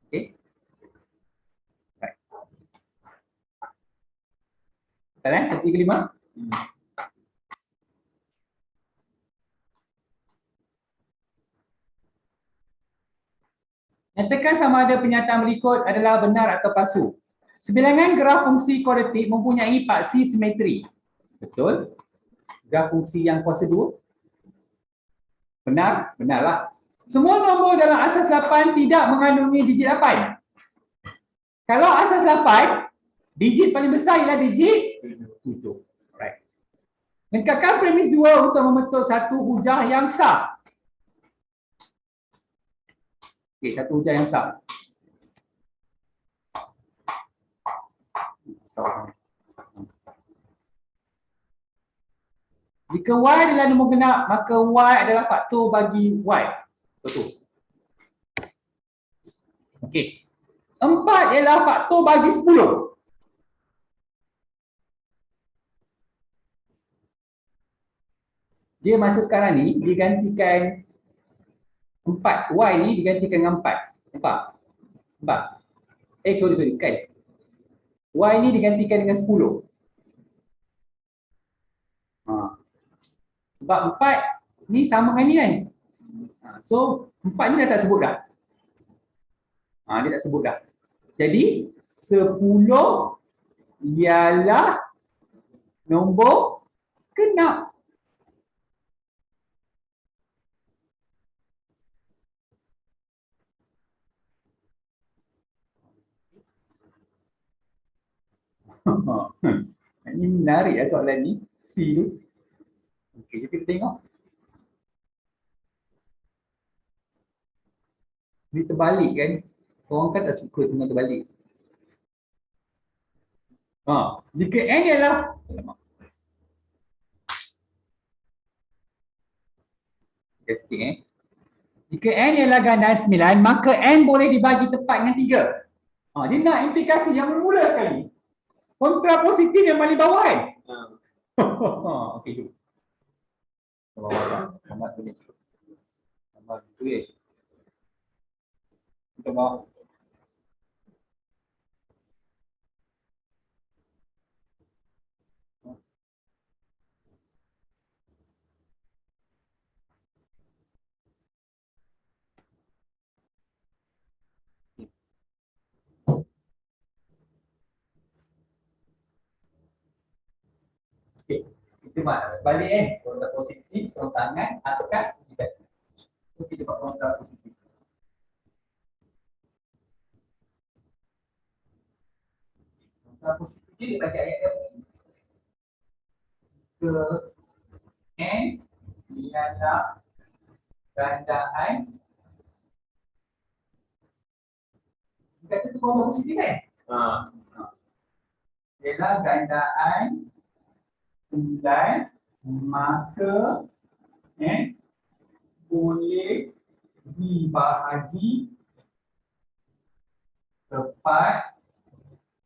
Okay? Right. Betul kan? 135. Nyatakan sama ada pernyataan berikut adalah benar atau palsu. Sebilangan graf fungsi kuadratik mempunyai paksi simetri. Betul? Graf fungsi yang kuasa 2. Benar? Benarlah. Semua nombor dalam asas 8 tidak mengandungi digit 8. Kalau asas 8, digit paling besar ialah digit 7. Alright. Lengkapkan premis 2 untuk membentuk satu hujah yang sah. Okey, satu hujah yang sah. Jika Y adalah nombor genap, maka Y adalah faktor bagi Y. Betul. Okey. 4 ialah faktor bagi 10. Dia masa sekarang ni digantikan 4. Y ni digantikan dengan 4. Nampak? Nampak? Sorry. Kan? Y ni digantikan dengan 10. Sebab 4 ni sama dengan ni kan? So 4 ni dah tak sebut dah. Dia tak sebut dah. Jadi 10 ialah nombor genap. Ini menarik ya soalan ni. C tu. Okey, jadi kita tengok. Ini terbalik kan? Orang kan tak suka tengok terbalik. Jika N ialah jika N ialah ganda 9, maka N boleh dibagi tepat dengan 3. Dia nak implikasi yang bermula sekali. Kontrapositif yang paling bawah kan? Okey tu. Bawah. Tambah tu ni. Tambah tu ni. Kita bawah. Okey, kita balik kan, kontra positif, serong tangan, atas, dikasih. So kita buat kontra positif. Kontra positif dia bagi ayat dia. Ke N ialah gandaan. Kata tu kontra positif kan? Ialah gandaan tunggal, maka boleh dibahagi tepat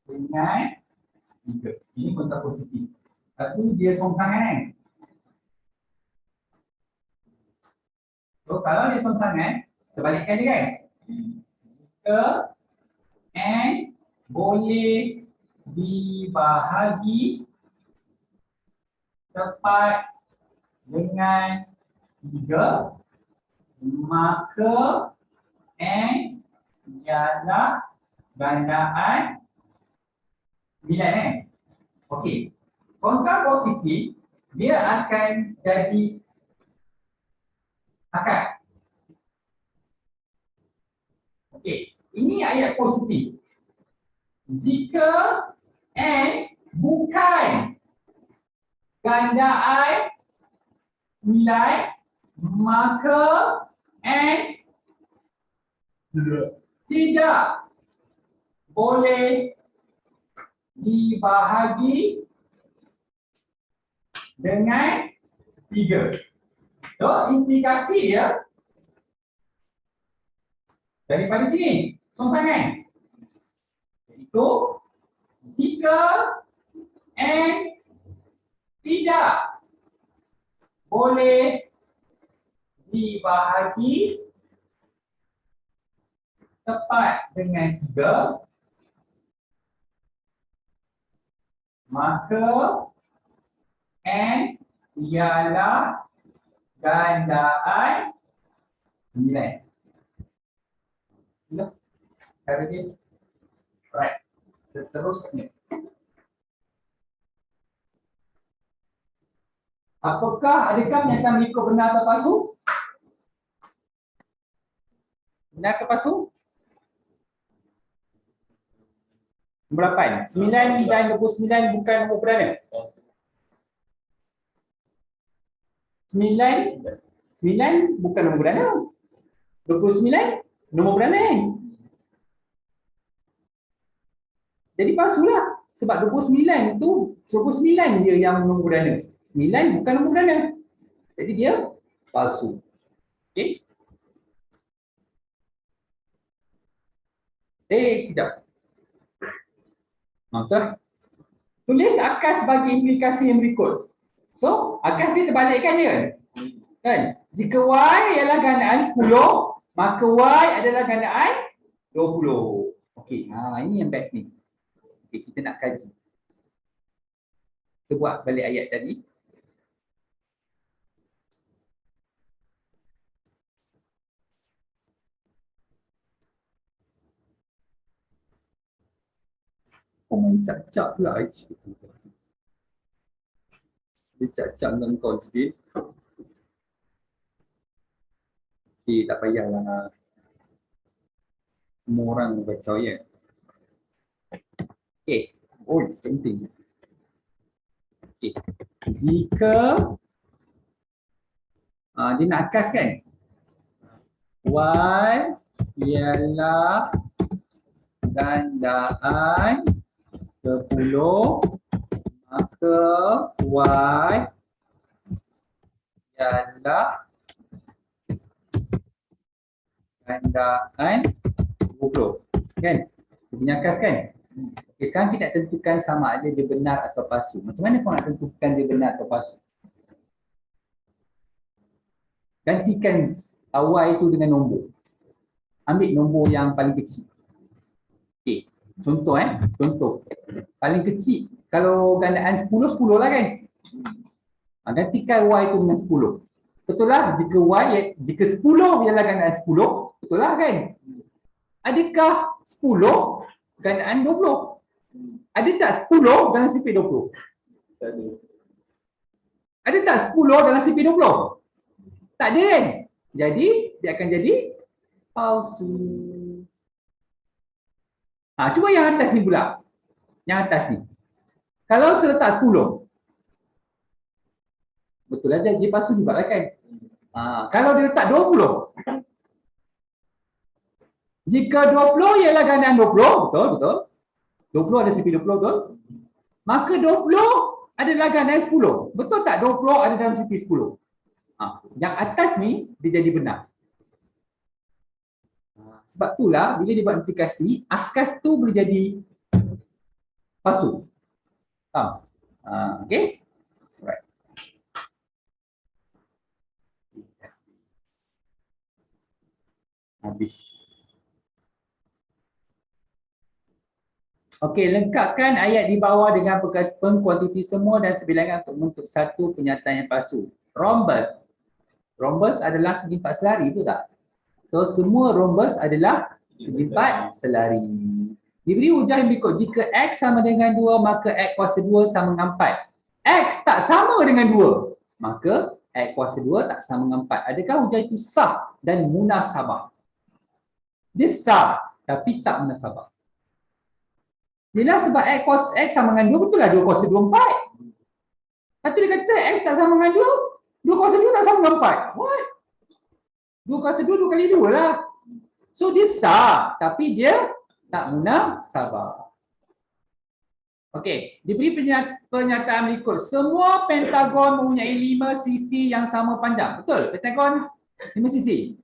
dengan 3. Ini kontra positif. Satu dia songsangan kan? So kalau dia songsangan, terbalikkan dia kan? Jika N boleh dibahagi tepat dengan 3, maka N ialah gandaan nilai N. Okey. Kontra positif dia akan jadi akas. Okey, ini ayat positif. Jika N bukan gandaan nilai, maka N tidak boleh dibahagi dengan 3. So, implikasi dia daripada sini, songsangan. Iaitu, jika N tidak boleh dibahagi tepat dengan 3, maka N ialah gandaan nilai. Ya, cara dia. Right. Seterusnya. Adakah pernyataan berikut benar atau palsu? Benar atau palsu? Nombor 8. 9 dan 29 bukan nombor perdana. 9 bukan nombor perdana. 29 nombor perdana kan? Jadi palsulah. Sebab 29 tu 29 dia yang nombor perdana. 9 bukan nombor perdana. Jadi dia palsu. Okey. Kejap. Maka tulis akas bagi implikasi yang berikut. So, akas dia terbalikkan dia. Kan? Jika Y ialah gandaan 10, maka Y adalah gandaan 20. Okey, ini yang best ni. Okey, kita nak kaji. Kita buat balik ayat tadi. Oh, main cacak pula Aisyah tu. Dia cacak dengan kau sikit. Okay, tak payahlah. Semua orang baca ya. Okay. Oh, penting. Okay. Jika dia nak akas kan? Y ialah gandaan 10, maka Y ialah gandaan 20. Kan? Dia punya akas kan? Okay, sekarang kita nak tentukan sama ada dia benar atau palsu. Macam mana kau nak tentukan dia benar atau palsu? Gantikan Y itu dengan nombor. Ambil nombor yang paling kecil. Okay. Contoh contoh. Paling kecil, kalau gandaan 10 lah kan? Gantikan Y itu dengan 10. Betul lah, jika 10 ialah gandaan 10, betul lah kan? Adakah 10 gandaan 20? Ada tak 10 dalam CP20? Ada tak 10 dalam CP20? Tak ada kan? Jadi, dia akan jadi palsu. Cuba yang atas ni pula. Yang atas ni. Kalau seletak 10. Betul aja dia palsu juga lah kan? Kalau dia letak 20. Jika 20 ialah gandaan 20, betul? 20 ada CP20, betul? Maka 20 adalah gandaan 10. Betul tak 20 ada dalam CP10? Yang atas ni dia jadi benar. Sebab itulah bila dia buat implikasi, akas tu boleh jadi palsu. Faham? Okay? Alright. Habis. Okey, lengkapkan ayat di bawah dengan pengkuantiti semua dan sebilangan untuk membentuk satu penyataan yang palsu. Rhombus. Rhombus adalah segi empat selari, betul tak? So semua rhombus adalah segi empat selari. Diberi ujian yang berikut, jika X sama dengan 2 maka X kuasa 2 sama dengan 4. X tak sama dengan 2 maka X kuasa 2 tak sama dengan 4. Adakah ujian itu sah dan munasabah? Dia sah tapi tak munasabah. Yelah sebab X sama dengan 2, betul lah 2 kuasa 2 4. Lepas tu dia kata X tak sama dengan 2, 2 kuasa 2 tak sama dengan 4. What? 2 kuasa 2, 2 kali 2 lah. So dia sah tapi dia tak munasabah. Okey, diberi pernyataan berikut. Semua pentagon mempunyai 5 sisi yang sama panjang. Betul? Pentagon 5 sisi.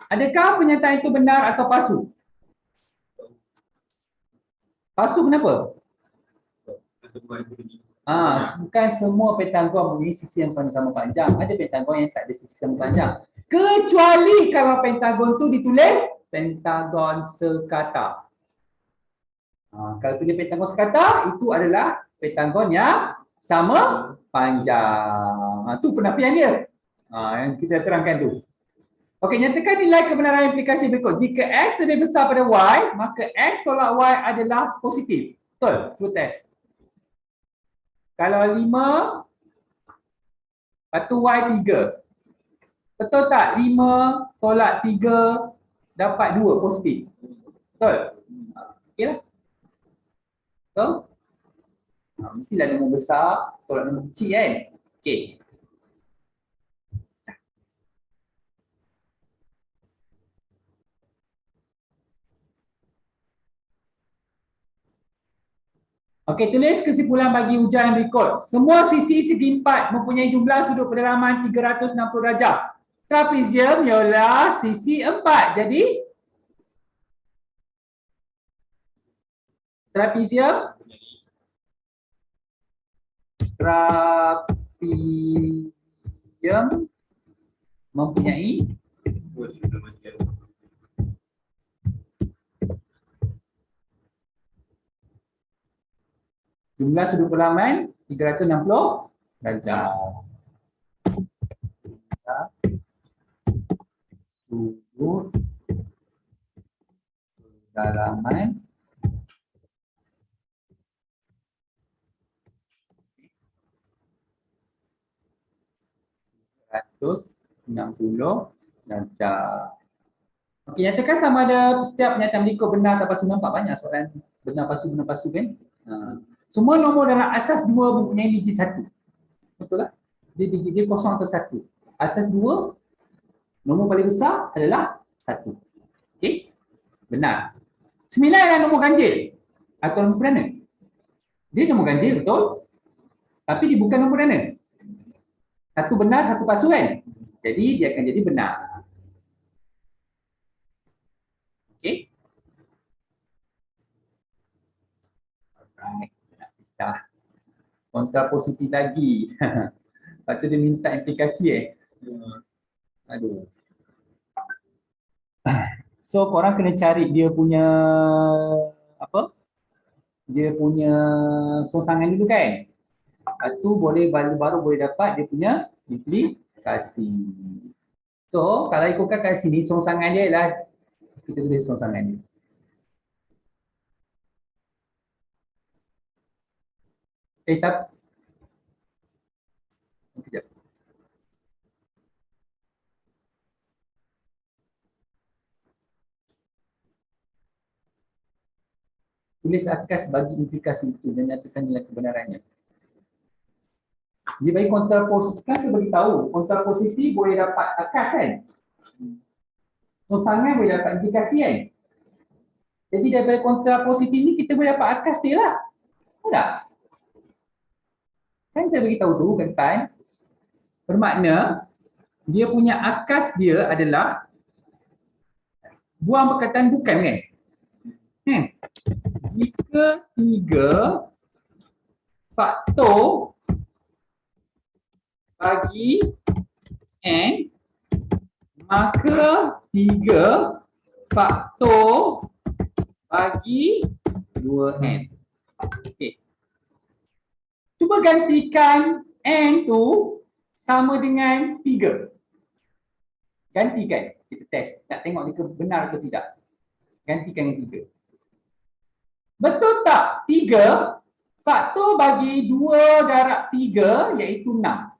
Adakah pernyataan itu benar atau palsu? Palsu kenapa? Bukan semua pentagon mempunyai sisi yang sama panjang. Ada pentagon yang tak ada sisi sama panjang. Kecuali kalau pentagon tu ditulis pentagon sekata. Kalau tulis pentagon sekata, itu adalah pentagon yang sama panjang. Itu penafian dia. Yang kita terangkan tu. Okey, nyatakan nilai kebenaran implikasi berikut. Jika X lebih besar pada Y, maka X tolak Y adalah positif. Betul? True test. Kalau 5, lepas tu Y 3. Betul tak? 5 tolak 3 dapat 2 positif. Betul? Okey lah. Betul? Mestilah nombor besar tolak nombor kecil kan? Okey. Okey, tulis kesimpulan bagi ujian berikut. Semua sisi segi empat mempunyai jumlah sudut pedalaman 360 darjah. Trapezium ialah sisi 4. Jadi trapezium mempunyai jumlah sudut pedalaman 360 darjah. Sudut pedalaman 360 darjah. Okey, nyatakan sama ada setiap pernyataan berikut benar atau palsu. Nampak banyak soalan benar palsu kan? Semua nombor dalam asas 2 mempunyai digit 1. Betul lah? Digit dia kosong atau 1. Asas 2, nombor paling besar adalah 1. Okey? Benar. 9 adalah nombor ganjil atau nombor perdana. Dia nombor ganjil, betul? Tapi dia bukan nombor perdana. Satu benar, satu palsu kan? Jadi dia akan jadi benar. Okey? Alright. Dah. Kontra positif lagi. Lepas tu dia minta implikasi Aduh. So korang kena cari dia punya apa? Dia punya songsangan dulu kan? Lepas tu boleh baru boleh dapat dia punya implikasi. So kalau ikutkan kat sini songsangan dia ialah kita tulis songsangan dia. Tapi kejap. Tulis akas bagi implikasi itu dan nyatakan nilai kebenarannya. Dia bagi kontraposisi, kan saya beritahu kontraposisi boleh dapat akas kan? Songsangan boleh dapat implikasi kan? Jadi daripada kontraposisi ni kita boleh dapat akas dia lah. Tak? Kan saya beritahu tu kan? Bermakna dia punya akas dia adalah buang perkataan bukan kan? Jika 3 faktor bagi N, maka 3 faktor bagi 2N. Okey. Cuba gantikan N tu sama dengan 3. Gantikan. Kita test. Nak tengok dia benar atau tidak. Gantikan dengan 3. Betul tak? 3 faktor bagi 2 darab 3 iaitu 6.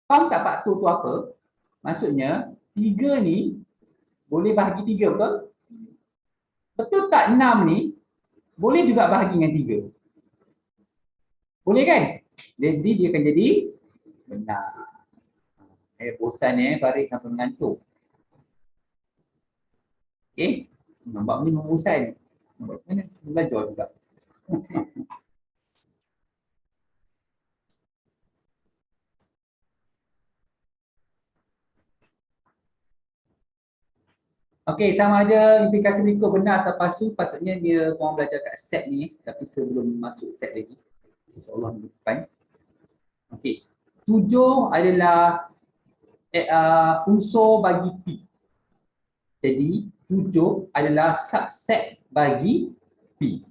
Faham tak faktor tu apa? Maksudnya 3 ni boleh bahagi 3, betul? Betul tak 6 ni boleh juga bahagi dengan 3? Boleh kan? Jadi dia akan jadi benar. Bosan baris sampai mengantuk. Okey, nampak ni membosan. Nampak macam mana? Belajar juga. Okey, sama ada implikasi berikut benar atau palsu, patutnya dia korang belajar kat set ni, tapi sebelum masuk set lagi. InsyaAllah minggu depan. Okey, 7 adalah unsur bagi P. Jadi 7 adalah subset bagi P.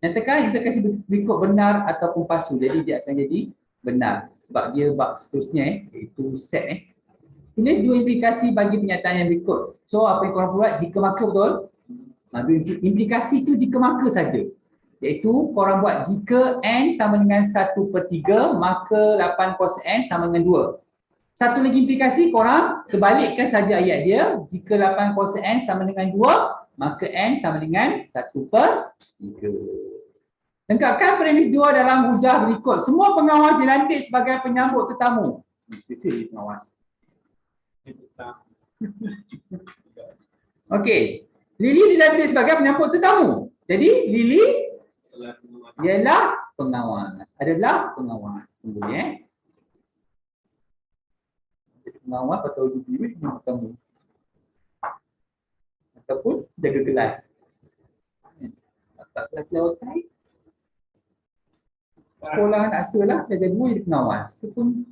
Nyatakan implikasi berikut benar ataupun palsu. Jadi dia akan jadi benar. Sebab dia bab seterusnya iaitu set Tulis 2 implikasi bagi pernyataan yang berikut. So apa yang korang buat jika maka, betul? Implikasi tu jika maka saja. Iaitu korang buat jika N sama dengan 1/3 maka 8 kuasa N sama dengan 2. Satu lagi implikasi, korang terbalikkan saja ayat dia. Jika 8 kuasa N sama dengan 2 maka N sama dengan 1/3. Lengkapkan premis 2 dalam hujah berikut. Semua pengawas dilantik sebagai penyambut tetamu. Sisi pengawas. Okey. Lily dilantik sebagai penyambut tetamu. Jadi Lily ialah pengawas. Adalah pengawas. Boleh pengawas atau duduk tetamu. Ataupun jaga kelas. Tak kelas lautai. Sekolah nak lah jaga 2 dia pengawas. Itu pun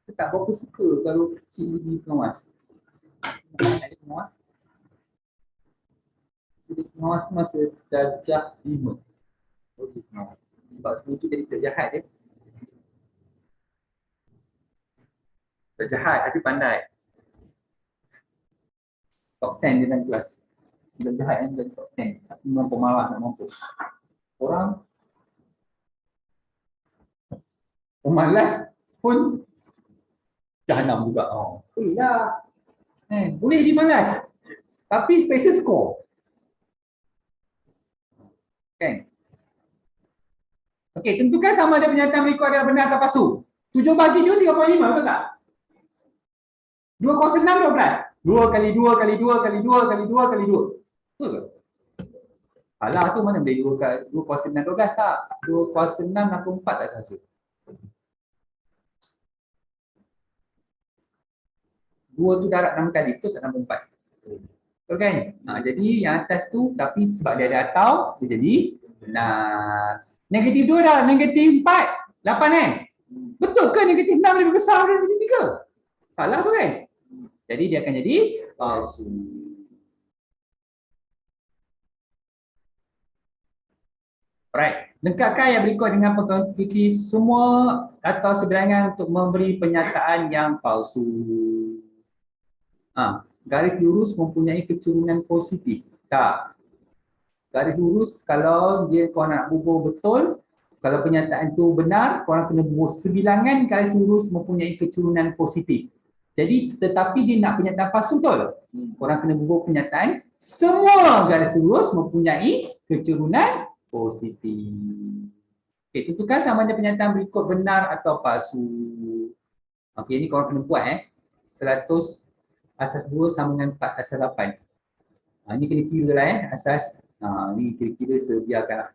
saya tak berapa suka kalau kecil di pengawas. Ada pengawas. Jadi pengawas pun masa darjah 5. Boleh pengawas. Sebab sebelum tu jadi penjahat dia. Penjahat tapi pandai. Top 10 dia dalam kelas. Penjahat yang jadi top 10. Tapi memang pemalas nak mampu. Orang pemalas pun jahanam juga. Boleh lah. Boleh dimalas. Tapi special score. Kan? Okey, tentukan sama ada pernyataan berikut adalah benar atau palsu. 7 bagi 2, 35, betul tak? 2 kuasa 6, 12. 2 kali 2 kali 2 kali 2 kali 2 kali 2. Betul ke? Alah tu mana boleh 2 kuasa 6, 12 tak? 2 kuasa 6, 64 tak rasa. 2 tu darab 6 kali, betul tak 64? Betul kan? Jadi yang atas tu, tapi sebab dia ada atau, dia jadi benar. Negatif 2 dah, negatif 4, 8 kan? Betul ke negatif 6 lebih besar daripada negatif 3? Salah tu kan? Jadi dia akan jadi palsu. Alright, lengkapkan yang berikut dengan pengikuti semua atau sebilangan untuk memberi pernyataan yang palsu. Garis lurus mempunyai keturunan positif. Tak. Garis lurus kalau dia korang nak bubuh betul, kalau pernyataan tu benar, korang kena bubuh sebilangan garis lurus mempunyai keturunan positif. Jadi tetapi dia nak pernyataan palsu, betul? Korang kena bubuh pernyataan semua garis lurus mempunyai keturunan positif. Okey, tentukan sama ada pernyataan berikut benar atau palsu. Okey, ni korang kena buat 100 asas 2 sama dengan 4 asas 8. Ni kena kira lah asas. Ni kira-kira sebiarkanlah.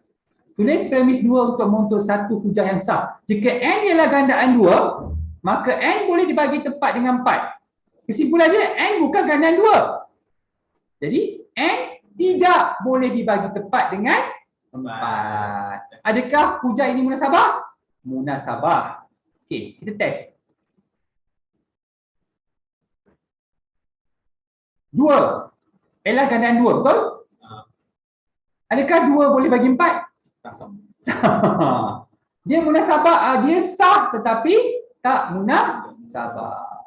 Tulis premis 2 untuk membentuk satu hujah yang sah. Jika N ialah gandaan 2, maka N boleh dibagi tepat dengan 4. Kesimpulan dia, N bukan gandaan 2. Jadi, N tidak boleh dibagi tepat dengan 4. Adakah hujah ini munasabah? Munasabah. Okey, kita test. 2 ialah gandaan 2, betul? Adakah 2 boleh bagi 4? 2 Dia munasabah, dia sah tetapi tak munasabah.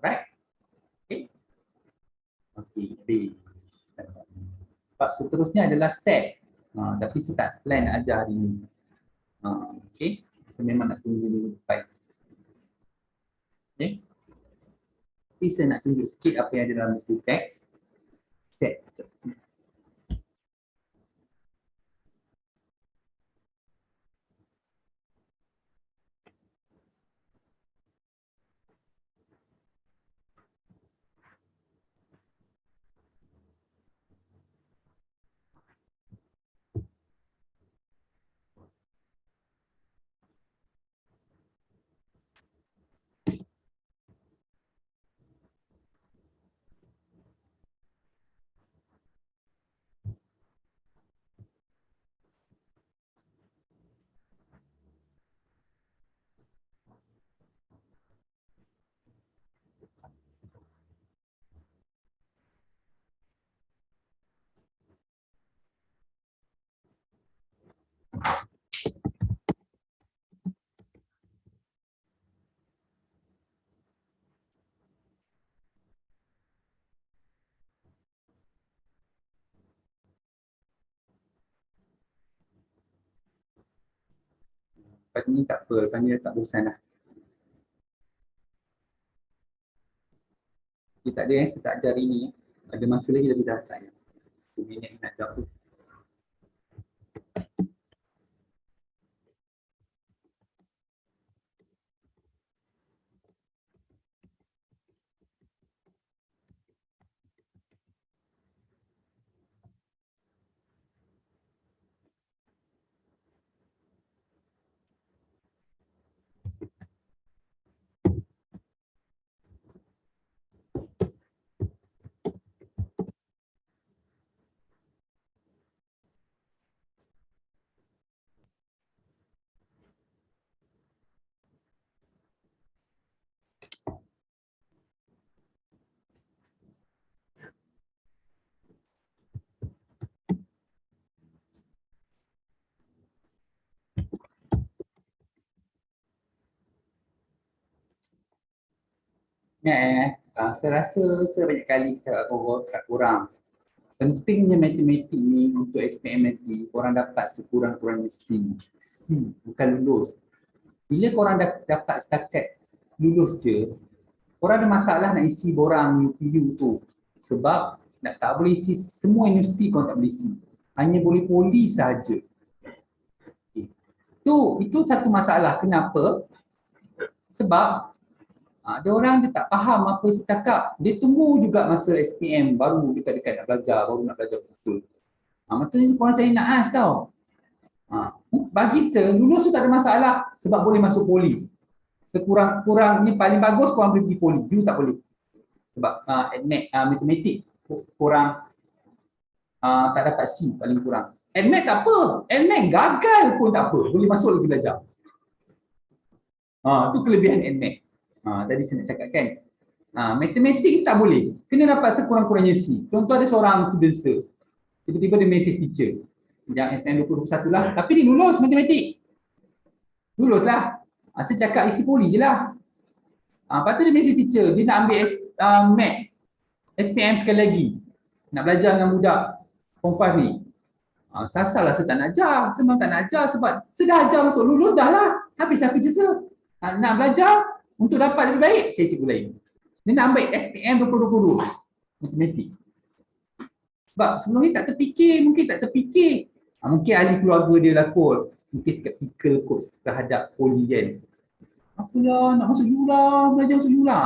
Right? Okay. Okay, B. Bab seterusnya adalah set. Tapi saya tak plan nak ajar hari ni. Okay. So, memang nak tunggu dulu depan. Okay. Tapi saya nak tunjuk sikit apa yang ada dalam buku teks. Set. Lepas ni tak apa, lepas ni tak bosan lah. Dia tak ada saya tak ajar hari ni. Ada masa lagi tapi dah tak. 1 minit nak jawab tu. Saya rasa saya banyak kali cakap kat korang. Pentingnya matematik ni untuk SPM nanti, korang dapat sekurang-kurangnya C. C, bukan lulus. Bila korang dapat setakat lulus je, korang ada masalah nak isi borang UPU tu. Sebab tak boleh isi semua universiti korang tak boleh isi. Hanya boleh poli sahaja. Itu satu masalah. Kenapa? Sebab ada orang dia tak faham apa saya cakap. Dia tunggu juga masa SPM baru dekat-dekat nak belajar, baru nak belajar betul. Maksudnya korang cari naas tau. Bagi saya, lulus tu tak ada masalah sebab boleh masuk poli. Sekurang-kurangnya paling bagus korang boleh pergi poli. You tak boleh. Sebab matematik korang tak dapat C paling kurang. Admat tak apa. Admat gagal pun tak apa. Boleh masuk lagi belajar. Itu kelebihan admat. Tadi saya nak cakap kan. Matematik tak boleh. Kena dapat sekurang-kurangnya C. Contoh ada seorang student tiba-tiba dia message teacher. Yang SPM 2021 lah. Tapi dia lulus matematik. Lulus lah. Saya cakap isi poli je lah. Lepas tu dia message teacher. Dia nak ambil Math. SPM sekali lagi. Nak belajar dengan budak Form 5 ni. Salah saya tak nak ajar. Saya memang tak nak ajar sebab saya dah ajar untuk lulus dah lah. Habis lah kerja saya. Nak belajar untuk dapat lebih baik, cari cikgu lain. Dia nak ambil SPM 2020. Matematik. Sebab sebelum ni tak terfikir, mungkin tak terfikir. Mungkin ahli keluarga dia lah kot. Mungkin skeptikal kot terhadap poli kan. Apalah, nak masuk ULA, belajar masuk ULA.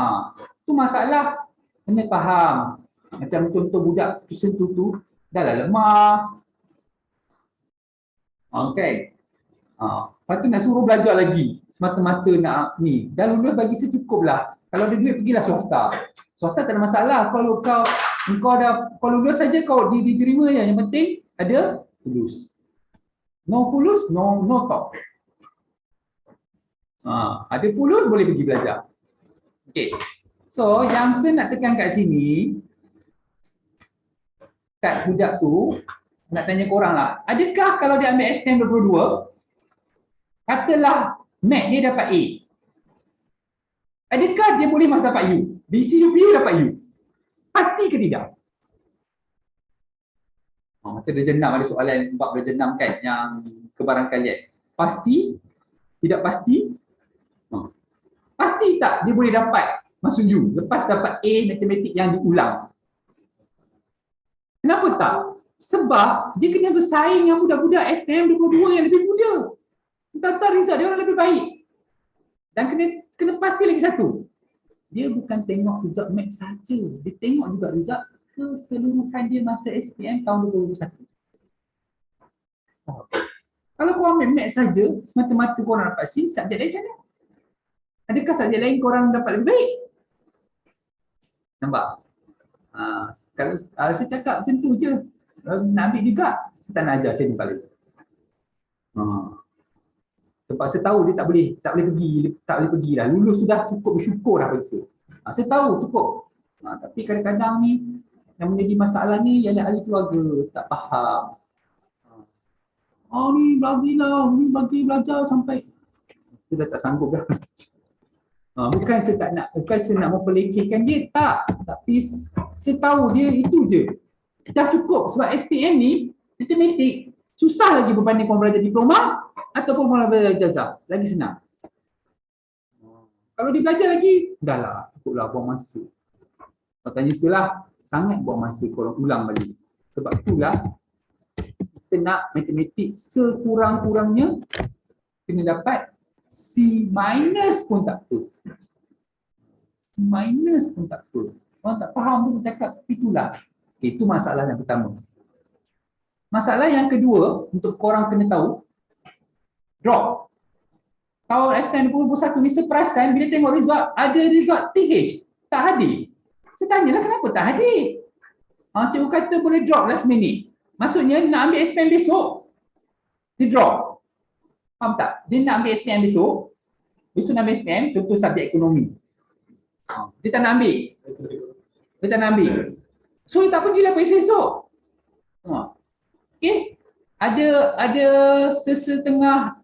Tu masalah. Kena faham. Macam contoh budak tuition tu dah lah lemah. Okay. Lepas tu nak suruh belajar lagi. Semata-mata nak ni. Dah lulus bagi secukup lah. Kalau ada duit, pergilah swasta. Swasta tak ada masalah. Kalau kau lulus saja kau diterima ya. Yang penting ada fulus. No fulus, no talk. Ada fulus boleh pergi belajar. Okay. So yang saya nak tekan kat sini, kat budak tu, nak tanya korang lah. Adakah kalau dia ambil SPM 22, Katalah Mac dia dapat A. Adakah dia boleh masuk dapat U? BCU dapat U. Pasti ke tidak? Macam darjah 6 ada soalan bab darjah 6 kan yang kebarangkalian. Pasti? Tidak pasti? Pasti tak dia boleh dapat masuk U lepas dapat A matematik yang diulang? Kenapa tak? Sebab dia kena bersaing dengan budak-budak SPM 22 yang lebih muda. Tata result dia orang lebih baik. Dan kena pasti lagi satu. Dia bukan tengok result math saja. Dia tengok juga result keseluruhan dia masa SPM tahun 2021. Kalau korang ambil math saja, semata-mata korang dapat C, subjek lain macam mana? Adakah subjek lain korang dapat lebih baik? Nampak? Kalau saya cakap macam tu je, nak ambil juga, saya tak nak ajar macam ni paling. Sebab saya tahu dia tak boleh pergi dah. Lulus sudah cukup bersyukur dah bagi saya. Saya tahu cukup. Tapi kadang-kadang ni yang menjadi masalah ni ialah ahli keluarga tak faham. Ni bagi belajar sampai sudah tak sanggup dah. Bukan saya nak memperlekehkan dia, tak. Tapi saya tahu dia itu je. Dah cukup sebab SPM ni matematik susah lagi berbanding korang belajar diploma ataupun korang belajar ijazah. Lagi senang. Kalau dia belajar lagi, dah lah, cukuplah buang masa. Kalau tanya saya lah, sangat buang masa korang ulang balik. Sebab itulah kita nak matematik sekurang-kurangnya kena dapat C- pun tak apa. C- pun tak apa. Orang tak faham pun saya cakap, itulah. Itu masalah yang pertama. Masalah yang kedua, untuk korang kena tahu, drop. Tahun SPM 2021 ni saya perasan bila tengok result, ada result TH, tak hadir. Saya tanyalah kenapa tak hadir. Cikgu kata boleh drop last minute. Maksudnya nak ambil SPM besok, dia drop. Faham tak? Dia nak ambil SPM besok nak ambil SPM, contoh subjek ekonomi. Dia tak nak ambil. So dia tak pergilah pergi esok. Okay? Ada setengah